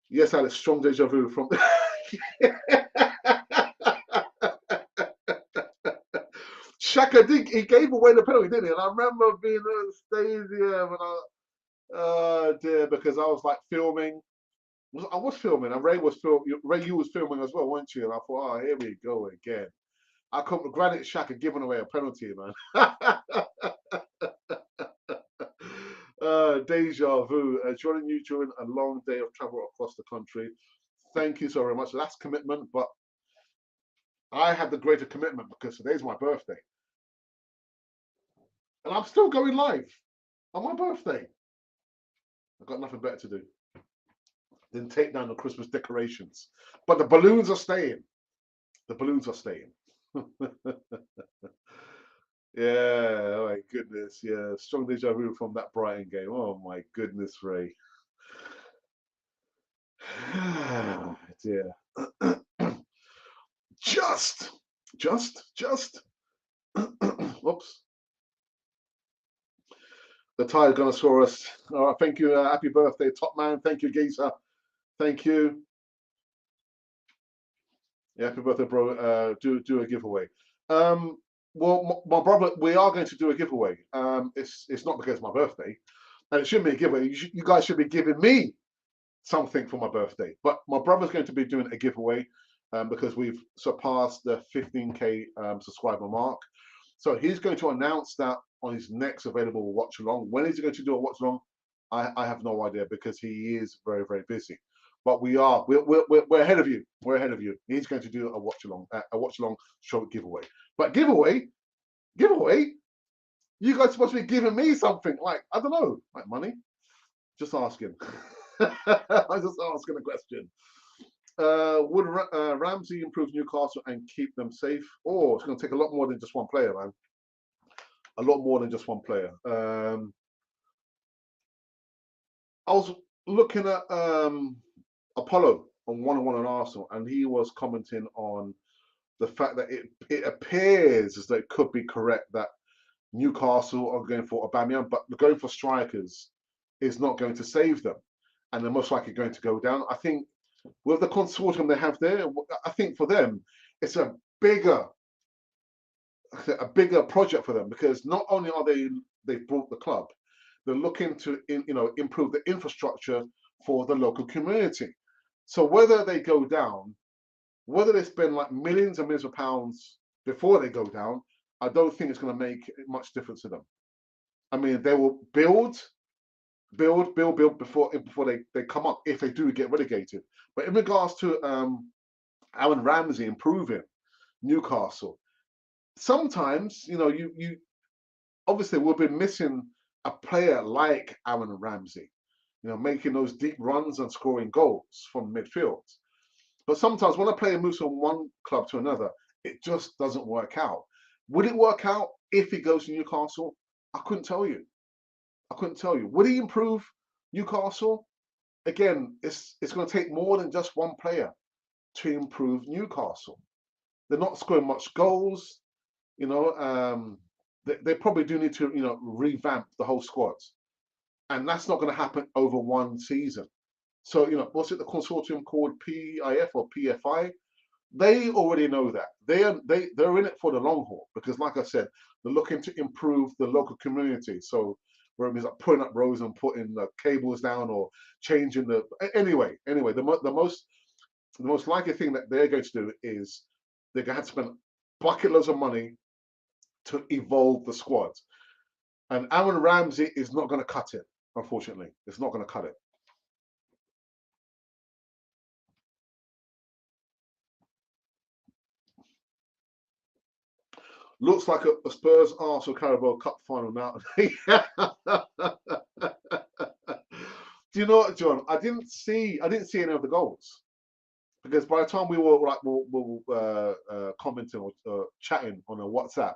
Yes, Alex, strong deja vu from. Shaka did. He gave away the penalty, didn't he? And I remember being at the stadium, and oh dear, because I was like filming. I was filming, and Ray was filming. Ray, you was filming as well, weren't you? And I thought, oh, here we go again. I couldn't. Granted, Shaka giving away a penalty, man. Deja vu. Joining you during a long day of travel across the country. Thank you so very much. That's commitment, but I have the greater commitment because today's my birthday. And I'm still going live on my birthday. I've got nothing better to do than take down the Christmas decorations. But the balloons are staying. The balloons are staying. Yeah, oh my goodness. Yeah, strong deja vu from that Brighton game. Oh my goodness, Ray. Dear. just. Whoops. The Tiger gonna score us. All right, thank you. Happy birthday, top man. Thank you, Geezer. Thank you. Yeah, happy birthday, bro. Do a giveaway. Well, my brother, we are going to do a giveaway. It's not because it's my birthday, and it shouldn't be a giveaway. You guys should be giving me something for my birthday. But my brother's going to be doing a giveaway because we've surpassed the 15K subscriber mark. So he's going to announce that on his next available watch along. When is he going to do a watch along? I have no idea because he is very, very busy. But we're ahead of you. We're ahead of you. He's going to do a watch along show giveaway. But giveaway, you guys are supposed to be giving me something like, I don't know, like money. Just asking. I'm just asking a question. Would Ramsey improve Newcastle and keep them safe? Or it's going to take a lot more than just one player, man. A lot more than just one player. I was looking at Apollo on one on Arsenal, and he was commenting on the fact that it appears as though it could be correct that Newcastle are going for Aubameyang, but going for strikers is not going to save them, and they're most likely going to go down. I think with the consortium they have there, I think for them it's a bigger project for them because not only are they've brought the club, they're looking to improve the infrastructure for the local community. So whether they go down, whether they spend like millions and millions of pounds before they go down, I don't think it's going to make much difference to them. I mean, they will build before they come up if they do get relegated. But in regards to Aaron Ramsey improving Newcastle, sometimes you obviously we've been missing a player like Aaron Ramsey, making those deep runs and scoring goals from midfield. But sometimes when a player moves from one club to another, it just doesn't work out. Would it work out if he goes to Newcastle? I couldn't tell you. Would he improve Newcastle? Again, it's going to take more than just one player to improve Newcastle. They're not scoring much goals. They probably do need to revamp the whole squad, and that's not going to happen over one season. So what's it the consortium called PIF or PFI? They already know that they're in it for the long haul because, like I said, they're looking to improve the local community. So whether it's like putting up roads and putting the cables down or changing the anyway, the most likely thing that they're going to do is they're going to have to spend bucket loads of money to evolve the squad. And Aaron Ramsey is not going to cut it, unfortunately. It's not going to cut it. Looks like a Spurs Arsenal Carabao Cup final now. Do you know what, John? I didn't see any of the goals, because by the time we were like commenting or chatting on a WhatsApp,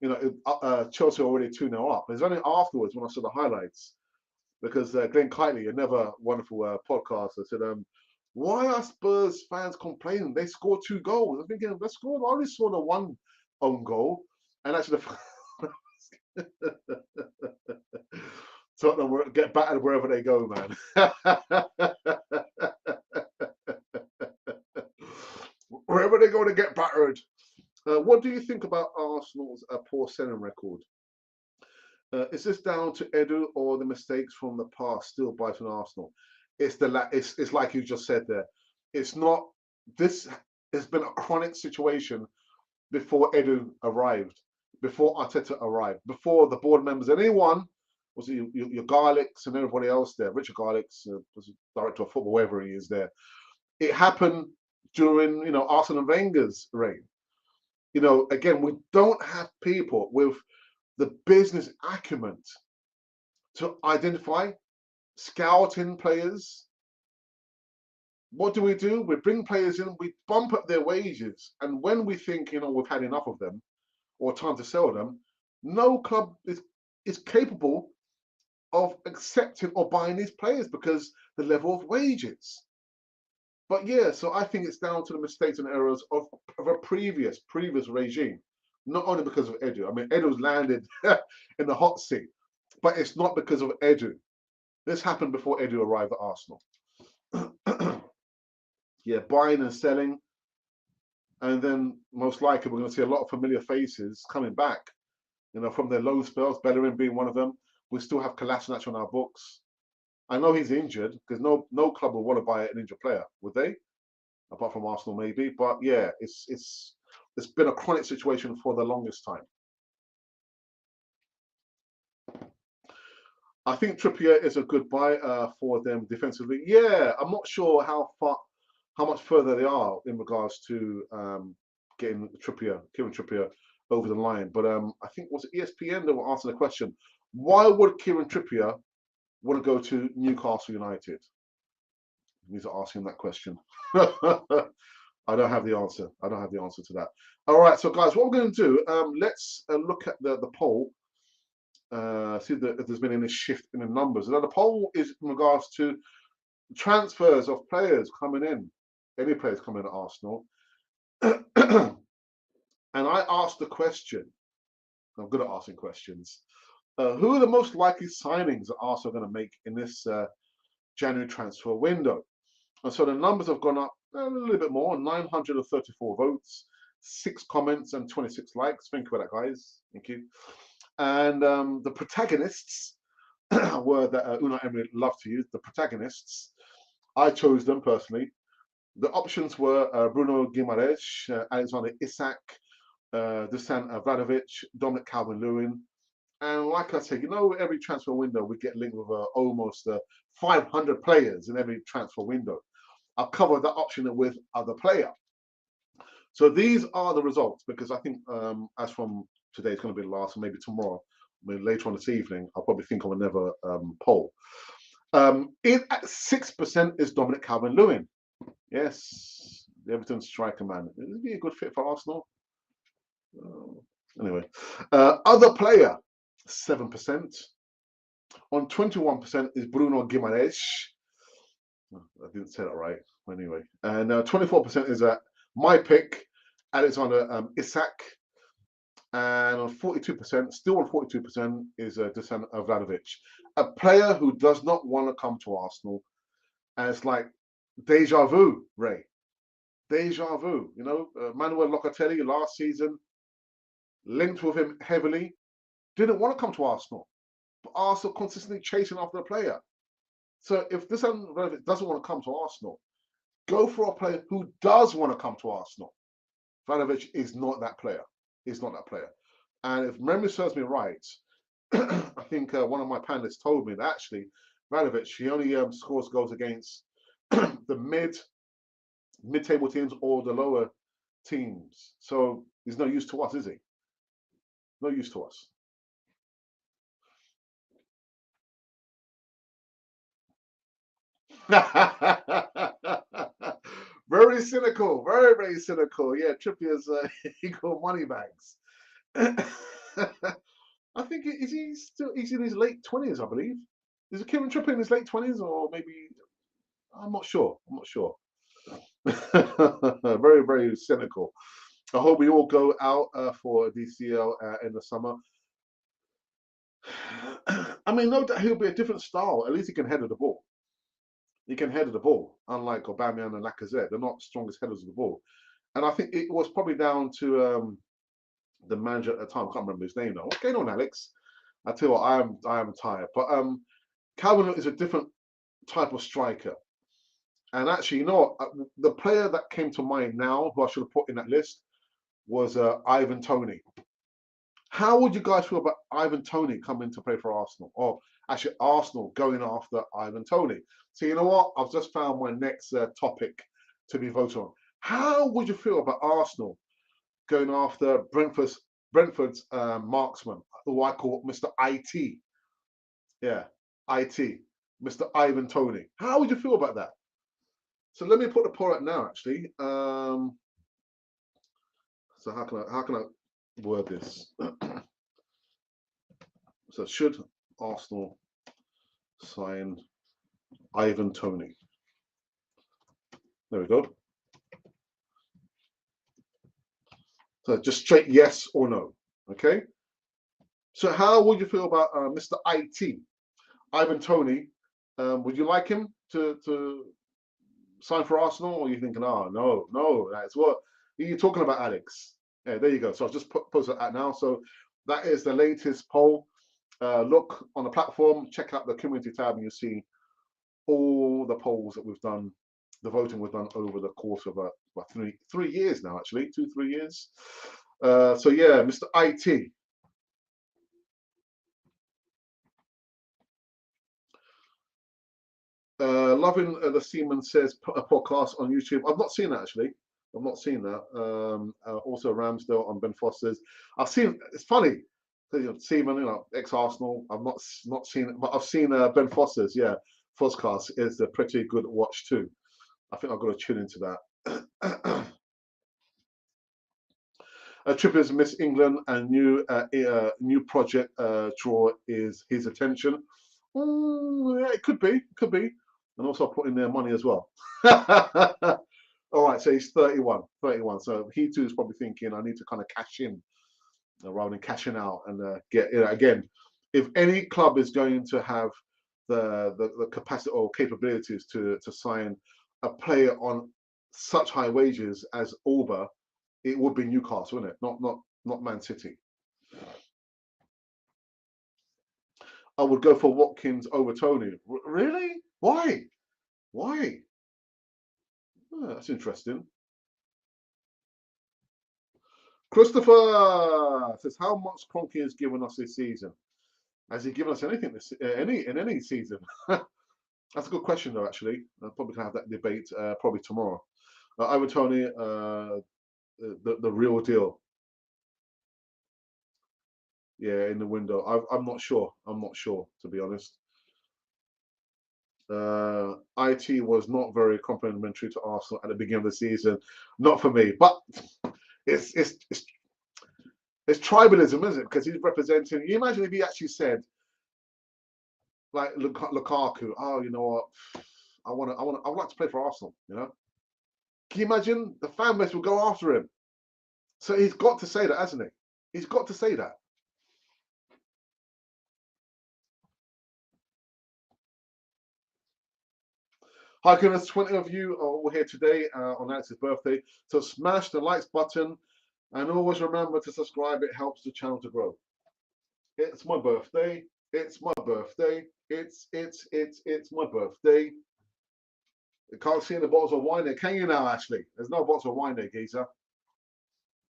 you know, Chelsea were already 2-0 up. It's only afterwards when I saw the highlights, because Glenn Kitely, another wonderful podcaster, said, why are Spurs fans complaining? They scored 2 goals. I'm thinking, they scored. I only saw the one own goal, and actually, Tottenham get battered wherever they go, man. Wherever they go, they get battered. What do you think about Arsenal's poor selling record? Is this down to Edu or the mistakes from the past still biting Arsenal? It's like you just said there. It's not. This has been a chronic situation before Edu arrived, before Arteta arrived, before the board members and anyone, was it your Garlicks and everybody else there, Richard Garlicks, was director of football, wherever he is there. It happened during, you know, Arsene Wenger's reign. You know, again, we don't have people with the business acumen to identify, scouting players. What do? We bring players in, we bump up their wages, and when we think, you know, we've had enough of them or time to sell them, no club is capable of accepting or buying these players because the level of wages. But yeah, so I think it's down to the mistakes and errors of a previous regime, not only because of Edu. I mean, Edu's landed in the hot seat, but it's not because of Edu. This happened before Edu arrived at Arsenal. Yeah, buying and selling, and then most likely we're going to see a lot of familiar faces coming back, you know, from their low spells, Bellerin being one of them. We still have Kolasinac on our books. I know he's injured, because no club would want to buy an injured player, would they? Apart from Arsenal, maybe. But yeah, it's been a chronic situation for the longest time. I think Trippier is a good buy for them defensively. Yeah, I'm not sure how much further they are in regards to getting Kieran Trippier over the line. But I think, was it ESPN that were asking the question, why would Kieran Trippier want to go to Newcastle United? He's asking that question. I don't have the answer. I don't have the answer to that. All right, so guys, what we're going to do, let's look at the poll. See if there's been any shift in the numbers. Now, the poll is in regards to transfers of players coming in, any players coming in at Arsenal. And I asked the question, I'm good at asking questions, who are the most likely signings that Arsenal are going to make in this January transfer window? And so the numbers have gone up a little bit more, 934 votes, 6 comments and 26 likes. Think about that, guys. Thank you. And the protagonists were that Unai Emery loved to use, the protagonists. I chose them personally. The options were Bruno Guimaraes, Alexander Isak, Dusan Vlahovic, Dominic Calvert-Lewin. And like I said, you know, every transfer window we get linked with almost 500 players in every transfer window. I'll cover that option with other player. So these are the results, because I think as from today, it's going to be the last, and maybe tomorrow, maybe later on this evening, I'll probably think of another poll. At 6% is Dominic Calvert-Lewin. Yes, the Everton striker, man. Is he a good fit for Arsenal? Anyway, other player, 7%. On 21% is Bruno Guimaraes. I didn't say that right. Anyway, and 24% is my pick, Alexander Isak. And on 42%, still on 42%, is Dusan Vlahovic, a player who does not want to come to Arsenal. And it's like deja vu, Ray. Deja vu. You know, Manuel Locatelli last season, linked with him heavily, didn't want to come to Arsenal. But Arsenal consistently chasing after the player. So if Dusan Vlahovic doesn't want to come to Arsenal, go for a player who does want to come to Arsenal. Vlahovic is not that player. He's not that player. And if memory serves me right, I think one of my panelists told me that actually Vlahovic, he only scores goals against the mid-table teams or the lower teams. So he's no use to us, is he? No use to us. Very cynical, very, very cynical. Yeah, Trippier's equal money bags. I think he's in his late 20s, I believe. Is it Kieran Trippier in his late 20s or maybe I'm not sure. I'm not sure. Very, very cynical. I hope we all go out for DCL in the summer. I mean, no doubt he'll be a different style. At least he can header the ball. He can header the ball, unlike Aubameyang and Lacazette. They're not strongest headers of the ball. And I think it was probably down to the manager at the time. I can't remember his name now. What's going on, Alex? I tell you what, I am tired. But Calvin is a different type of striker. And actually, you know what? The player that came to mind now, who I should have put in that list, was Ivan Toney. How would you guys feel about Ivan Toney coming to play for Arsenal? Or actually, Arsenal going after Ivan Toney? So you know what? I've just found my next topic to be voted on. How would you feel about Arsenal going after Brentford's marksman, who I call Mr. IT? Yeah, IT, Mr. Ivan Toney. How would you feel about that? So let me put the poll up now. Actually, so how can I word this? So should Arsenal sign Ivan Toney? There we go. So just straight yes or no. Okay. So how would you feel about Mr. IT, Ivan Toney? Would you like him to sign for Arsenal, or are you thinking, oh no, that's what are you talking about, Alex? Yeah, there you go. So I've just posted that now. So that is the latest poll. Look on the platform, check out the community tab, and you'll see all the polls that we've done, the voting we've done over the course of about 3 years now, actually, 2-3 years. So yeah, Mr. IT. Loving the Seaman Says a podcast on YouTube. I've not seen that actually. I've not seen that. Also Ramsdale on Ben Foster's. I've seen. It's funny. Seaman, ex-Arsenal. I've not seen it, but I've seen Ben Foster's. Yeah, Foscast is a pretty good watch too. I think I've got to tune into that. Trippier's Miss England and new project draw is his attention. Yeah, it could be, and also put in their money as well. All right, so he's 31. So he too is probably thinking, I need to kind of cash in rather than cashing out and get. Again, if any club is going to have the capacity or capabilities to sign a player on such high wages as Auba, it would be Newcastle, wouldn't it? Not Man City. I would go for Watkins over Toney. Really? Why? Why? Oh, that's interesting. Christopher says, "How much Kroenke has given us this season? Has he given us anything any season?" That's a good question, though. Actually, I'll probably have that debate probably tomorrow. Ivan Toney, the real deal. Yeah, in the window. I'm not sure. I'm not sure, to be honest. IT was not very complimentary to Arsenal at the beginning of the season. Not for me, but it's tribalism, isn't it? Because he's representing. You imagine if he actually said, like Lukaku, oh, you know what, I would like to play for Arsenal. Can you imagine the fan base will go after him? So he's got to say that, hasn't he? He's got to say that. Hi, goodness, 20 of you are all here today on Alex's birthday. So smash the likes button and always remember to subscribe. It helps the channel to grow. It's my birthday. It's my birthday. It's my birthday. You can't see any bottles of wine there, can you now, Ashley? There's no bottles of wine there, geezer.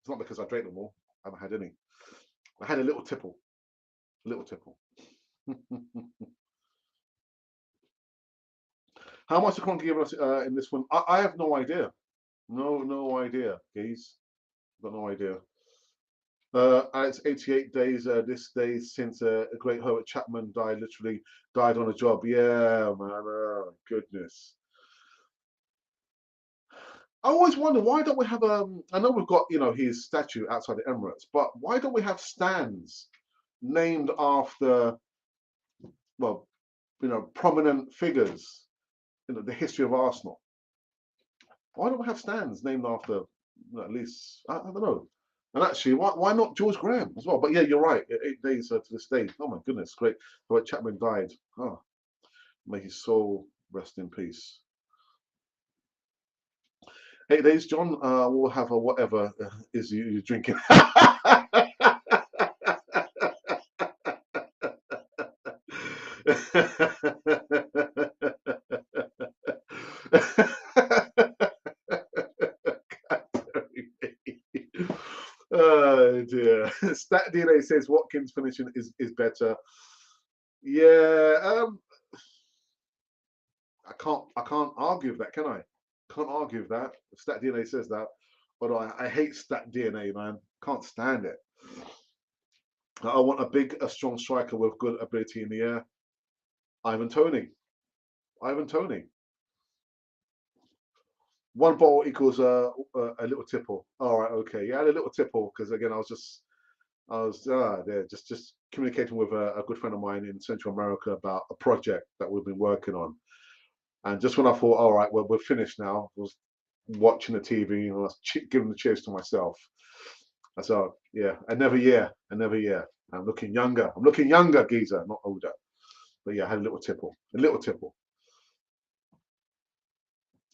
It's not because I drank them all. I haven't had any. I had a little tipple, little tipple. How much the Cronk give us in this one? I have no idea. No idea, geez. Got no idea. It's 88 days this day since a great Herbert Chapman died, literally died on a job. Yeah, man. Oh, goodness. I always wonder why don't we have I know we've got his statue outside the Emirates, but why don't we have stands named after well prominent figures the history of Arsenal? Why don't we have stands named after at least I don't know. And actually, why not George Graham as well? But yeah, you're right. 8 days to this day. Oh my goodness, great. But Chapman died. Oh, may his soul rest in peace. 8 days, John. We'll have a whatever is you're drinking. Oh dear. Stat DNA says Watkins finishing is better. Yeah, I can't argue with that, can I? Can't argue with that. Stat DNA says that. Although I hate stat DNA, man. Can't stand it. I want a strong striker with good ability in the air. Ivan Toney. Ivan Toney. One ball equals a little tipple. All right, okay. Yeah, a little tipple because again, I was there just communicating with a good friend of mine in Central America about a project that we've been working on. And just when I thought, all right, well, we're finished now, I was watching the TV and I was giving the cheers to myself. And so, yeah, another year. I'm looking younger. I'm looking younger, geezer, not older. But yeah, I had a little tipple, a little tipple.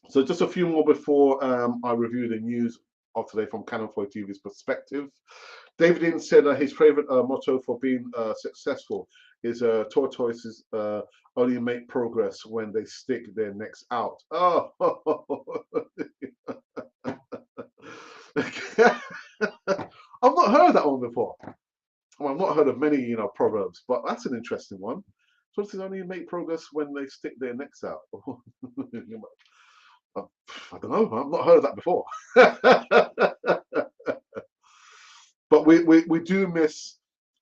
So just a few more before I review the news of today from Canon 4 TV's perspective. David Dean said his favorite motto for being successful is tortoises only make progress when they stick their necks out. Oh, I've not heard that one before. Well, I've not heard of many, proverbs, but that's an interesting one. Tortoises only make progress when they stick their necks out. I don't know. I've not heard of that before. But we do miss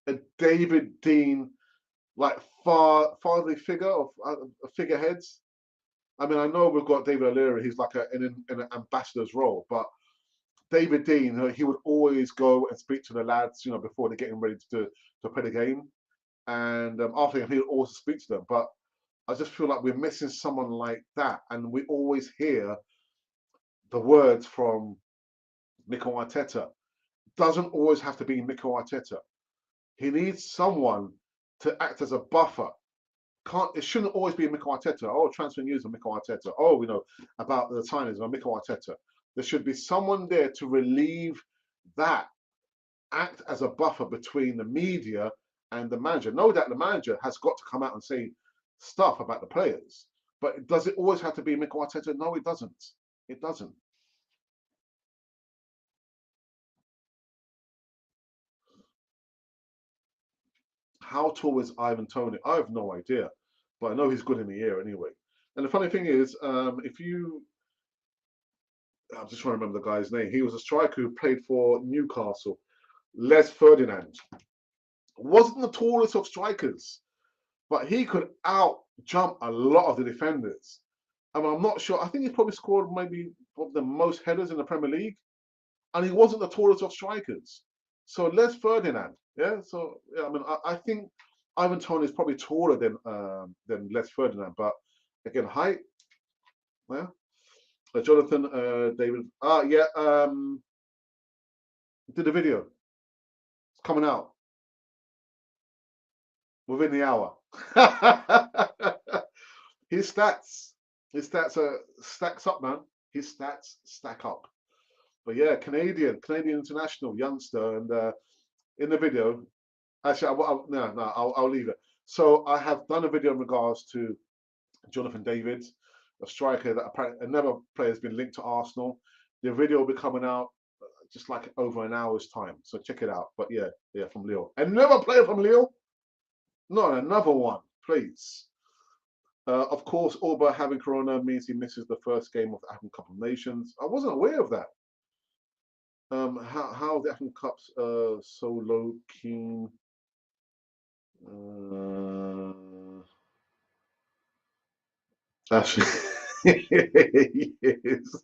a David Dean like fatherly figure of figureheads. I mean, I know we've got David O'Leary. He's like in an ambassador's role, but David Dean, he would always go and speak to the lads, before they're getting ready to play the game, and after he would also speak to them. But I just feel like we're missing someone like that, and we always hear the words from Mikel Arteta. Doesn't always have to be Mikel Arteta. He needs someone to act as a buffer. It shouldn't always be Mikel Arteta. Oh, transfer news of Mikel Arteta. Oh, about the timings of Mikel Arteta. There should be someone there to relieve that, act as a buffer between the media and the manager. Know that the manager has got to come out and say stuff about the players, but does it always have to be Mikel Arteta? No, it doesn't. It doesn't. How tall is Ivan Toney? I have no idea, but I know he's good in the air anyway. And the funny thing is, I'm just trying to remember the guy's name. He was a striker who played for Newcastle. Les Ferdinand wasn't the tallest of strikers, but he could out jump a lot of the defenders. And I'm not sure. I think he probably scored maybe one of the most headers in the Premier League, and he wasn't the tallest of strikers. So Les Ferdinand, yeah. So yeah, I mean, I think Ivan Toney is probably taller than Les Ferdinand, but again, height, yeah. Jonathan, David, yeah, did a video. It's coming out within the hour. his stats, his stats are stacks up, man. His stats stack up. But yeah, Canadian international youngster, and in the video, actually, I'll leave it. So I have done a video in regards to Jonathan David, a striker that apparently another player has been linked to Arsenal. The video will be coming out just like over an hour's time. So check it out. But yeah, from Lille. Another player from Lille. Not another one, please. Of course, Auba having corona means he misses the first game of the African Cup of Nations. I wasn't aware of that. How the African Cups so low keen? Actually, yes.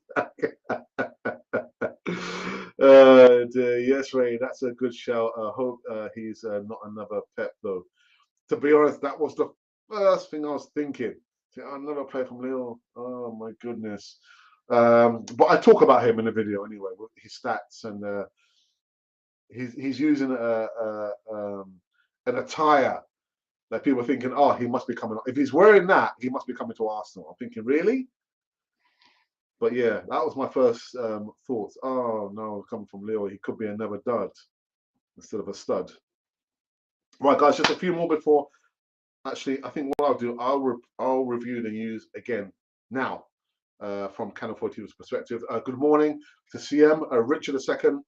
Yes, Ray, that's a good shout. I hope he's not another Pep, though. To be honest, that was the first thing I was thinking. Another player from Lille. Oh my goodness. But I talk about him in the video anyway, with his stats, and he's using an attire that people are thinking, oh, he must be coming. If he's wearing that, he must be coming to Arsenal. I'm thinking, really? But yeah, that was my first thoughts. Oh no, coming from Leo, he could be another dud instead of a stud. Right, guys, just a few more before. Actually, I think what I'll do, I'll review the news again now from Canon 42's perspective. Good morning to CM Richard II.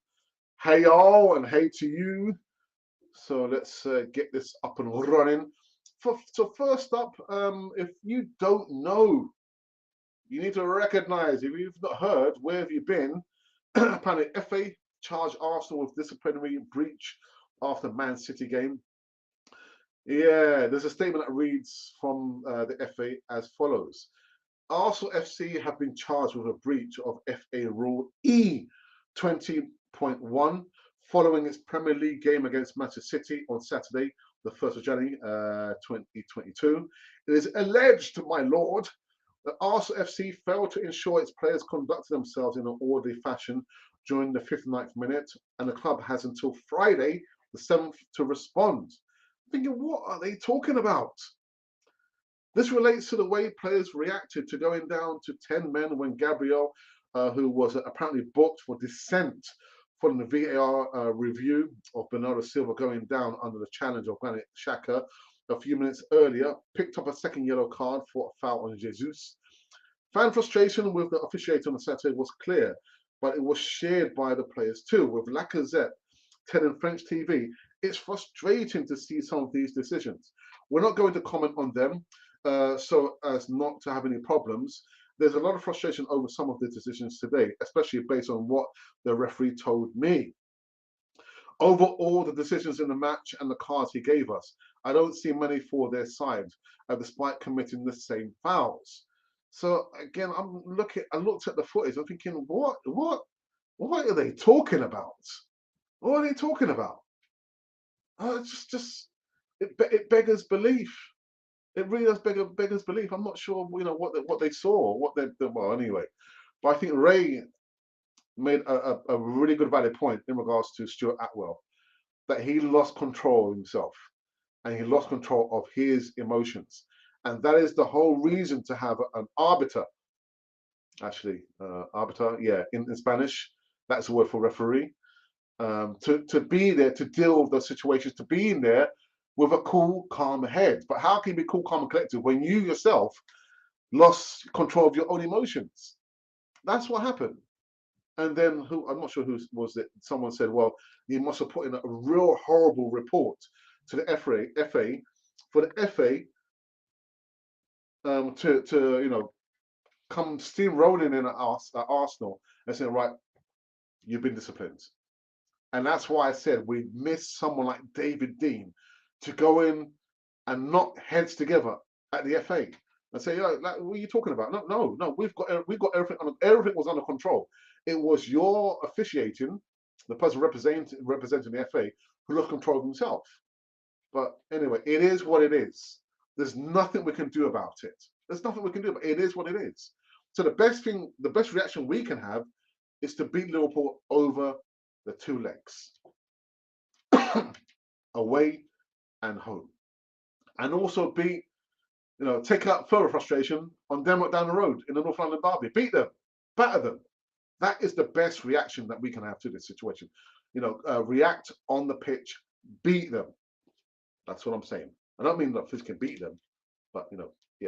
Hey y'all, and hey to you. So let's get this up and running. So first up, if you don't know, you need to recognize, if you've not heard, where have you been? Apparently FA charged Arsenal with disciplinary breach after Man City game. Yeah, there's a statement that reads from the FA as follows. Arsenal FC have been charged with a breach of FA Rule E 20.1 following its Premier League game against Manchester City on Saturday, the 1st of January 2022. It is alleged, my lord, that Arsenal FC failed to ensure its players conducted themselves in an orderly fashion during the 59th minute, and the club has until Friday, the 7th, to respond. I'm thinking, what are they talking about? This relates to the way players reacted to going down to 10 men when Gabriel, who was apparently booked for dissent following the VAR review of Bernardo Silva going down under the challenge of Granit Xhaka a few minutes earlier, picked up a second yellow card for a foul on Jesus. Fan frustration with the officiating on Saturday was clear, but it was shared by the players too, with Lacazette telling French TV, it's frustrating to see some of these decisions. We're not going to comment on them so as not to have any problems. There's a lot of frustration over some of the decisions today, especially based on what the referee told me. Over all the decisions in the match and the cards he gave us, I don't see many for their side, despite committing the same fouls. So again, I looked at the footage. I'm thinking, what are they talking about? What are they talking about? It beggars belief. It really does beggars belief. I'm not sure, what they saw, well, anyway. But I think Ray made a really good valid point in regards to Stuart Atwell, that he lost control of himself and he lost control of his emotions. And that is the whole reason to have an arbiter. Actually, arbiter, yeah, in Spanish, that's the word for referee. To be there to deal with those situations, to be in there with a cool, calm head. But how can you be cool, calm, and collected when you yourself lost control of your own emotions? That's what happened. And then I'm not sure who was it. Someone said, well, you must have put in a real horrible report to the FA for the FA to come steamrolling in at Arsenal and saying, right, you've been disciplined. And that's why I said we miss someone like David Dean to go in and knock heads together at the FA and say, what are you talking about? No, we've got everything. Everything was under control. It was your officiating, the person representing the FA, who lost control of himself. But anyway, it is what it is. There's nothing we can do about it. There's nothing we can do, but it is what it is. So the best reaction we can have is to beat Liverpool over the two legs, away and home, and also take out further frustration on them down the road in the North London derby. Beat them, batter them. That is the best reaction that we can have to this situation. React on the pitch, beat them. That's what I'm saying. I don't mean that physically beat them, but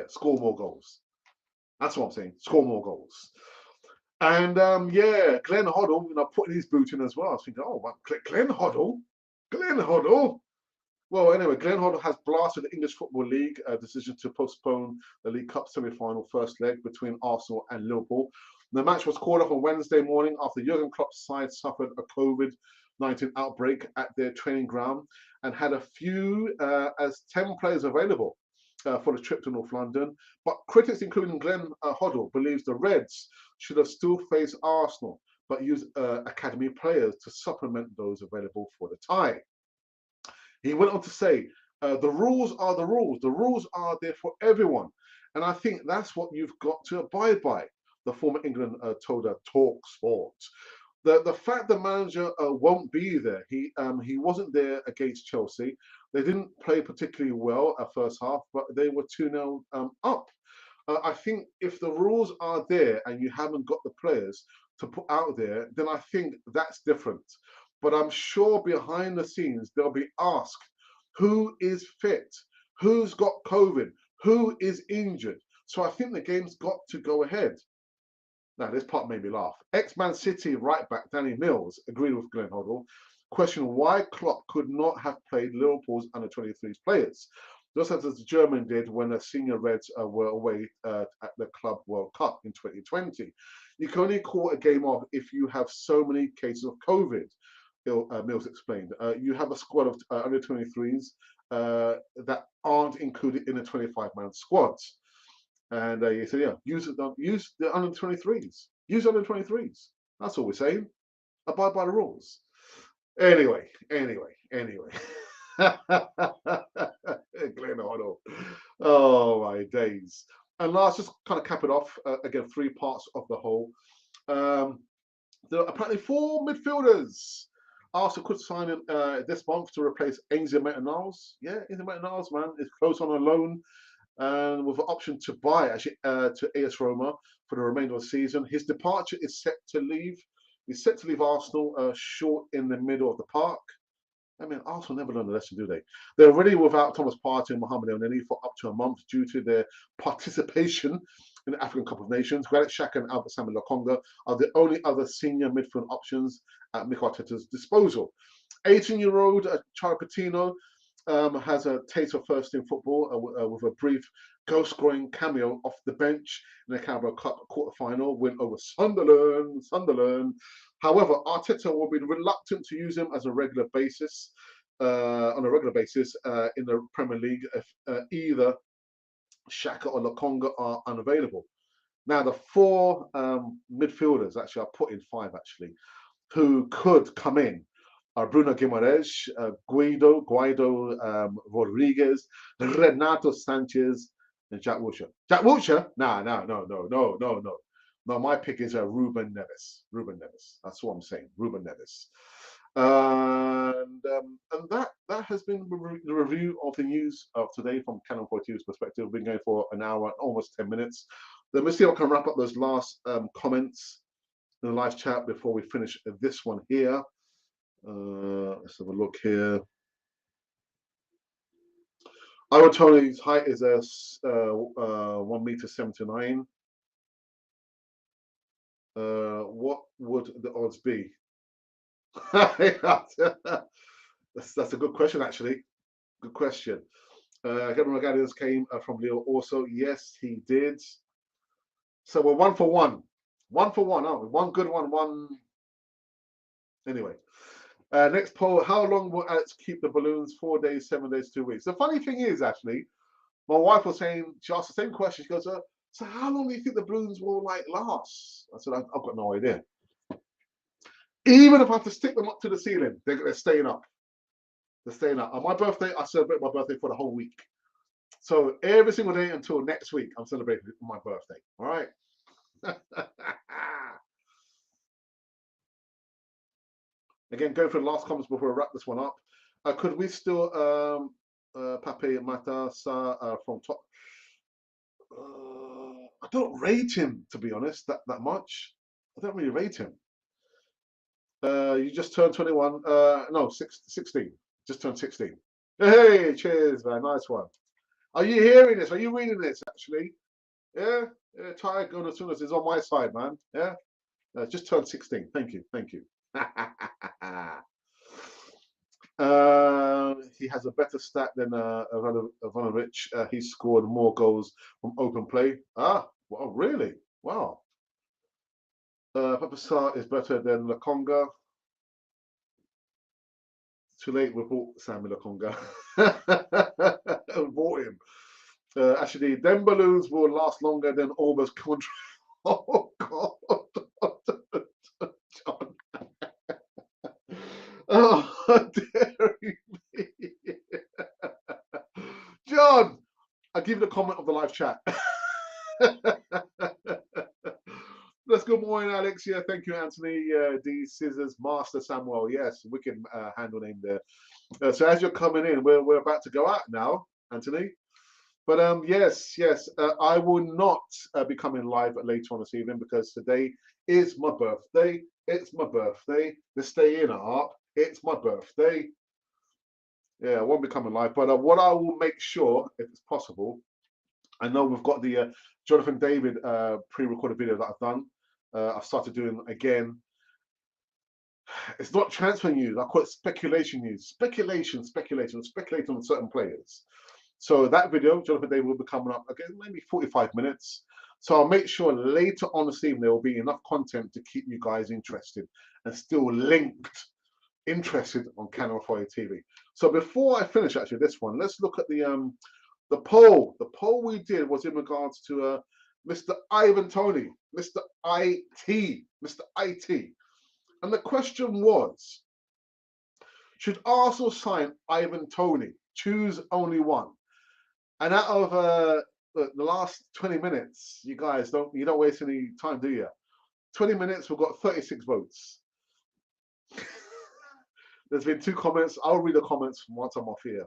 score more goals. That's what I'm saying. Score more goals. And yeah, Glenn Hoddle, putting his boot in as well. I was thinking, oh, what, Glenn Hoddle? Glenn Hoddle? Well, anyway, Glenn Hoddle has blasted the English Football League decision to postpone the League Cup semi-final first leg between Arsenal and Liverpool. The match was called off on Wednesday morning after Jurgen Klopp's side suffered a COVID-19 outbreak at their training ground and had a few as 10 players available for the trip to North London. But critics, including Glenn Hoddle, believes the Reds should have still faced Arsenal, but used academy players to supplement those available for the tie. He went on to say, the rules are the rules. The rules are there for everyone. And I think that's what you've got to abide by, the former England told Talk Sport. The fact the manager won't be there, he wasn't there against Chelsea. They didn't play particularly well at first half, but they were 2-0 up. I think if the rules are there and you haven't got the players to put out there, then I think that's different. But I'm sure behind the scenes they'll be asked who is fit, who's got COVID, who is injured. So I think the game's got to go ahead. Now, this part made me laugh. Ex-Man City right back Danny Mills agreed with Glenn Hoddle, questioned why Klopp could not have played Liverpool's under-23s players, just as the German did when the senior Reds were away at the Club World Cup in 2020. You can only call a game off if you have so many cases of COVID, Mills explained. You have a squad of under-23s that aren't included in the 25-man squads. And he said, yeah, use the under 23s. Use under 23s. That's all we're saying. Abide by the rules. Anyway. Glenn Hoddle. Oh, my days. And last, just kind of cap it off, again, 3 parts of the whole. There are apparently 4 midfielders Arsenal could sign this month to replace Ainsley Maitland-Niles. Yeah, Ainsley Maitland-Niles, man, is close on a loan and with an option to buy actually to AS Roma for the remainder of the season. His departure is set to leave. He's set to leave Arsenal short in the middle of the park. I mean, Arsenal never learn the lesson, do they? They're already without Thomas Partey and Mohamed Elneny for up to a month due to their participation in the African Cup of Nations. Granit Xhaka and Albert Samuel Lokonga are the only other senior midfield options at Mikel Arteta's disposal. 18-year-old Charlie Patino has a taste of first-team football with a brief goal-scoring cameo off the bench in the Carabao Cup quarter-final win over Sunderland. However, Arteta will be reluctant to use him as a regular basis, on a regular basis in the Premier League if either Xhaka or Lokonga are unavailable. Now, the 4 midfielders, actually, I put in 5 actually, who could come in are Bruno Guimaraes, Guido Rodriguez, Renato Sanchez, and Jack Wilshere. Jack Wilshere? No. No, my pick is Ruben Neves. That's what I'm saying. Ruben Neves. And that has been the review of the news of today from Canon 42's perspective. We've been going for an hour and almost 10 minutes. Let me see if I can wrap up those last comments in the live chat before we finish this one here. Let's have a look here. Our Tony's height is 1 meter 79. What would the odds be? That's a good question, actually. Good question. Gabriel Magadians came from Leo also. Yes, he did. So we're 1 for 1. 1 for 1, aren't we? One good one. Anyway. Next poll, how long will Alex keep the balloons? 4 days, 7 days, 2 weeks? The funny thing is, actually, my wife was saying, she asked the same question. She goes, so how long do you think the balloons will last? I said, I've got no idea. Even if I have to stick them up to the ceiling, they're staying up. They're staying up. On my birthday, I celebrate my birthday for the whole week. So every single day until next week, I'm celebrating my birthday. All right. Again, going for the last comments before we wrap this one up. Could we still Pape Matassa from top? I don't rate him, to be honest, that much. I don't really rate him. You just turned 21. No, 16. Just turned 16. Hey, cheers, man. Nice one. Are you hearing this? Are you reading this, actually? Yeah? Ty Gunnar is on my side, man. Yeah? Just turned 16. Thank you, thank you. He has a better stat than Ivanovic. He scored more goals from open play. Ah, well, really? Wow. Papasar is better than Lakonga. Too late, we bought Sammy Lakonga. We bought him. Actually, them balloons will last longer than Orba's contract. Oh, God. John. Oh, dare me. John, I give you the comment of the live chat. Let's good morning, Alex. Yeah, thank you, Anthony. D Scissors Master Samuel. Yes, wicked handle name there. So as you're coming in, we're about to go out now, Anthony. But yes, yes, I will not be coming live later on this evening because today is my birthday. It's my birthday. This day in art. It's my birthday. Yeah, I won't be coming live, but what I will make sure, if it's possible, I know we've got the Jonathan David pre-recorded video that I've done. I've started doing again. It's not transfer news. I call it speculation news. Speculation on certain players. So that video, Jonathan David, will be coming up again, maybe 45 minutes. So I'll make sure later on this evening there will be enough content to keep you guys interested and still linked, interested on Canon Fire TV. So before I finish actually this one, let's look at the poll. The poll we did was in regards to Mr. Ivan Toney, Mr. IT, Mr. IT. And the question was, should Arsenal sign Ivan Toney? Choose only one. And out of the last 20 minutes, you guys don't waste any time, do you? 20 minutes, we've got 36 votes. There's been 2 comments. I'll read the comments once I'm off here.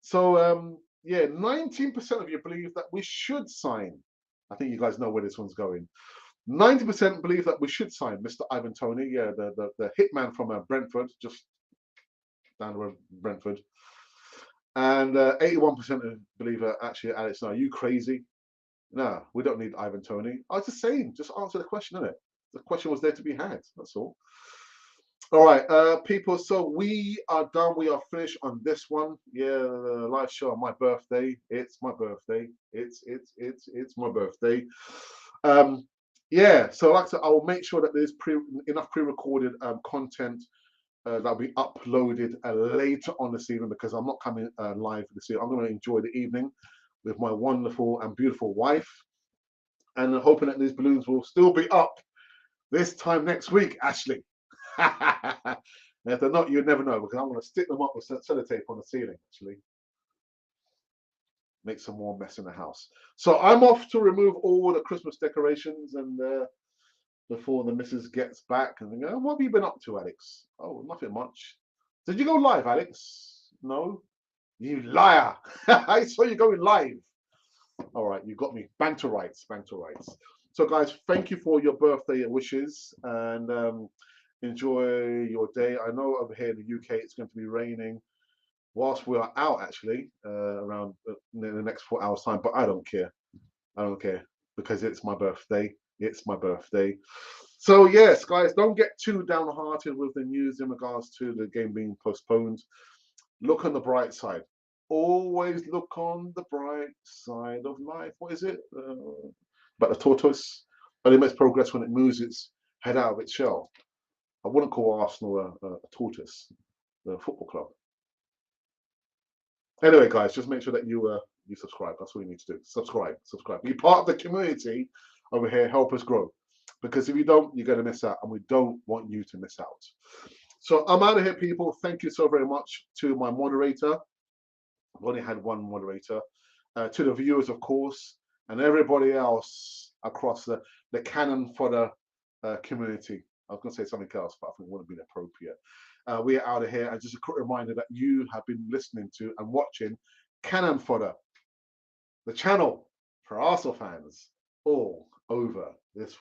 So yeah, 19% of you believe that we should sign. I think you guys know where this one's going. 90% believe that we should sign Mr. Ivan Toney, yeah, the hitman from Brentford, just down the road, Brentford. And 81% believe actually, Alex, no, are you crazy? No, we don't need Ivan Toney. I was just saying, just answer the question, innit? The question was there to be had. That's all. All right, people. So we are done. We are finished on this one. Yeah, the live show on my birthday. It's my birthday. It's my birthday. Yeah. So like I said, I will make sure that there's enough pre-recorded content that'll be uploaded later on this evening because I'm not coming live this evening. I'm going to enjoy the evening with my wonderful and beautiful wife, and hoping that these balloons will still be up this time next week, Ashley. If they're not, you'd never know because I'm going to stick them up with sellotape on the ceiling, actually. Make some more mess in the house. So I'm off to remove all the Christmas decorations and before the missus gets back and go, what have you been up to, Alex? Oh, nothing much. Did you go live, Alex? No? You liar. I saw you going live. All right, you got me. Banter rights, banter rights. So guys, thank you for your birthday wishes and enjoy your day. I know over here in the UK it's going to be raining whilst we are out actually around in the next 4 hours time, but I don't care. I don't care because it's my birthday. It's my birthday. So yes, guys, don't get too downhearted with the news in regards to the game being postponed. Look on the bright side. Always look on the bright side of life. What is it? But the tortoise only makes progress when it moves its head out of its shell. I wouldn't call Arsenal a tortoise, the football club. Anyway, guys, just make sure that you subscribe. That's all you need to do. Subscribe, subscribe. Be part of the community over here. Help us grow. Because if you don't, you're going to miss out, and we don't want you to miss out. So I'm out of here, people. Thank you so very much to my moderator. I've only had one moderator. To the viewers, of course, and everybody else across the Canon Fodder community. I was going to say something else, but I think it wouldn't be appropriate. We are out of here. And just a quick reminder that you have been listening to and watching Canon Fodder, the channel for Arsenal fans all over this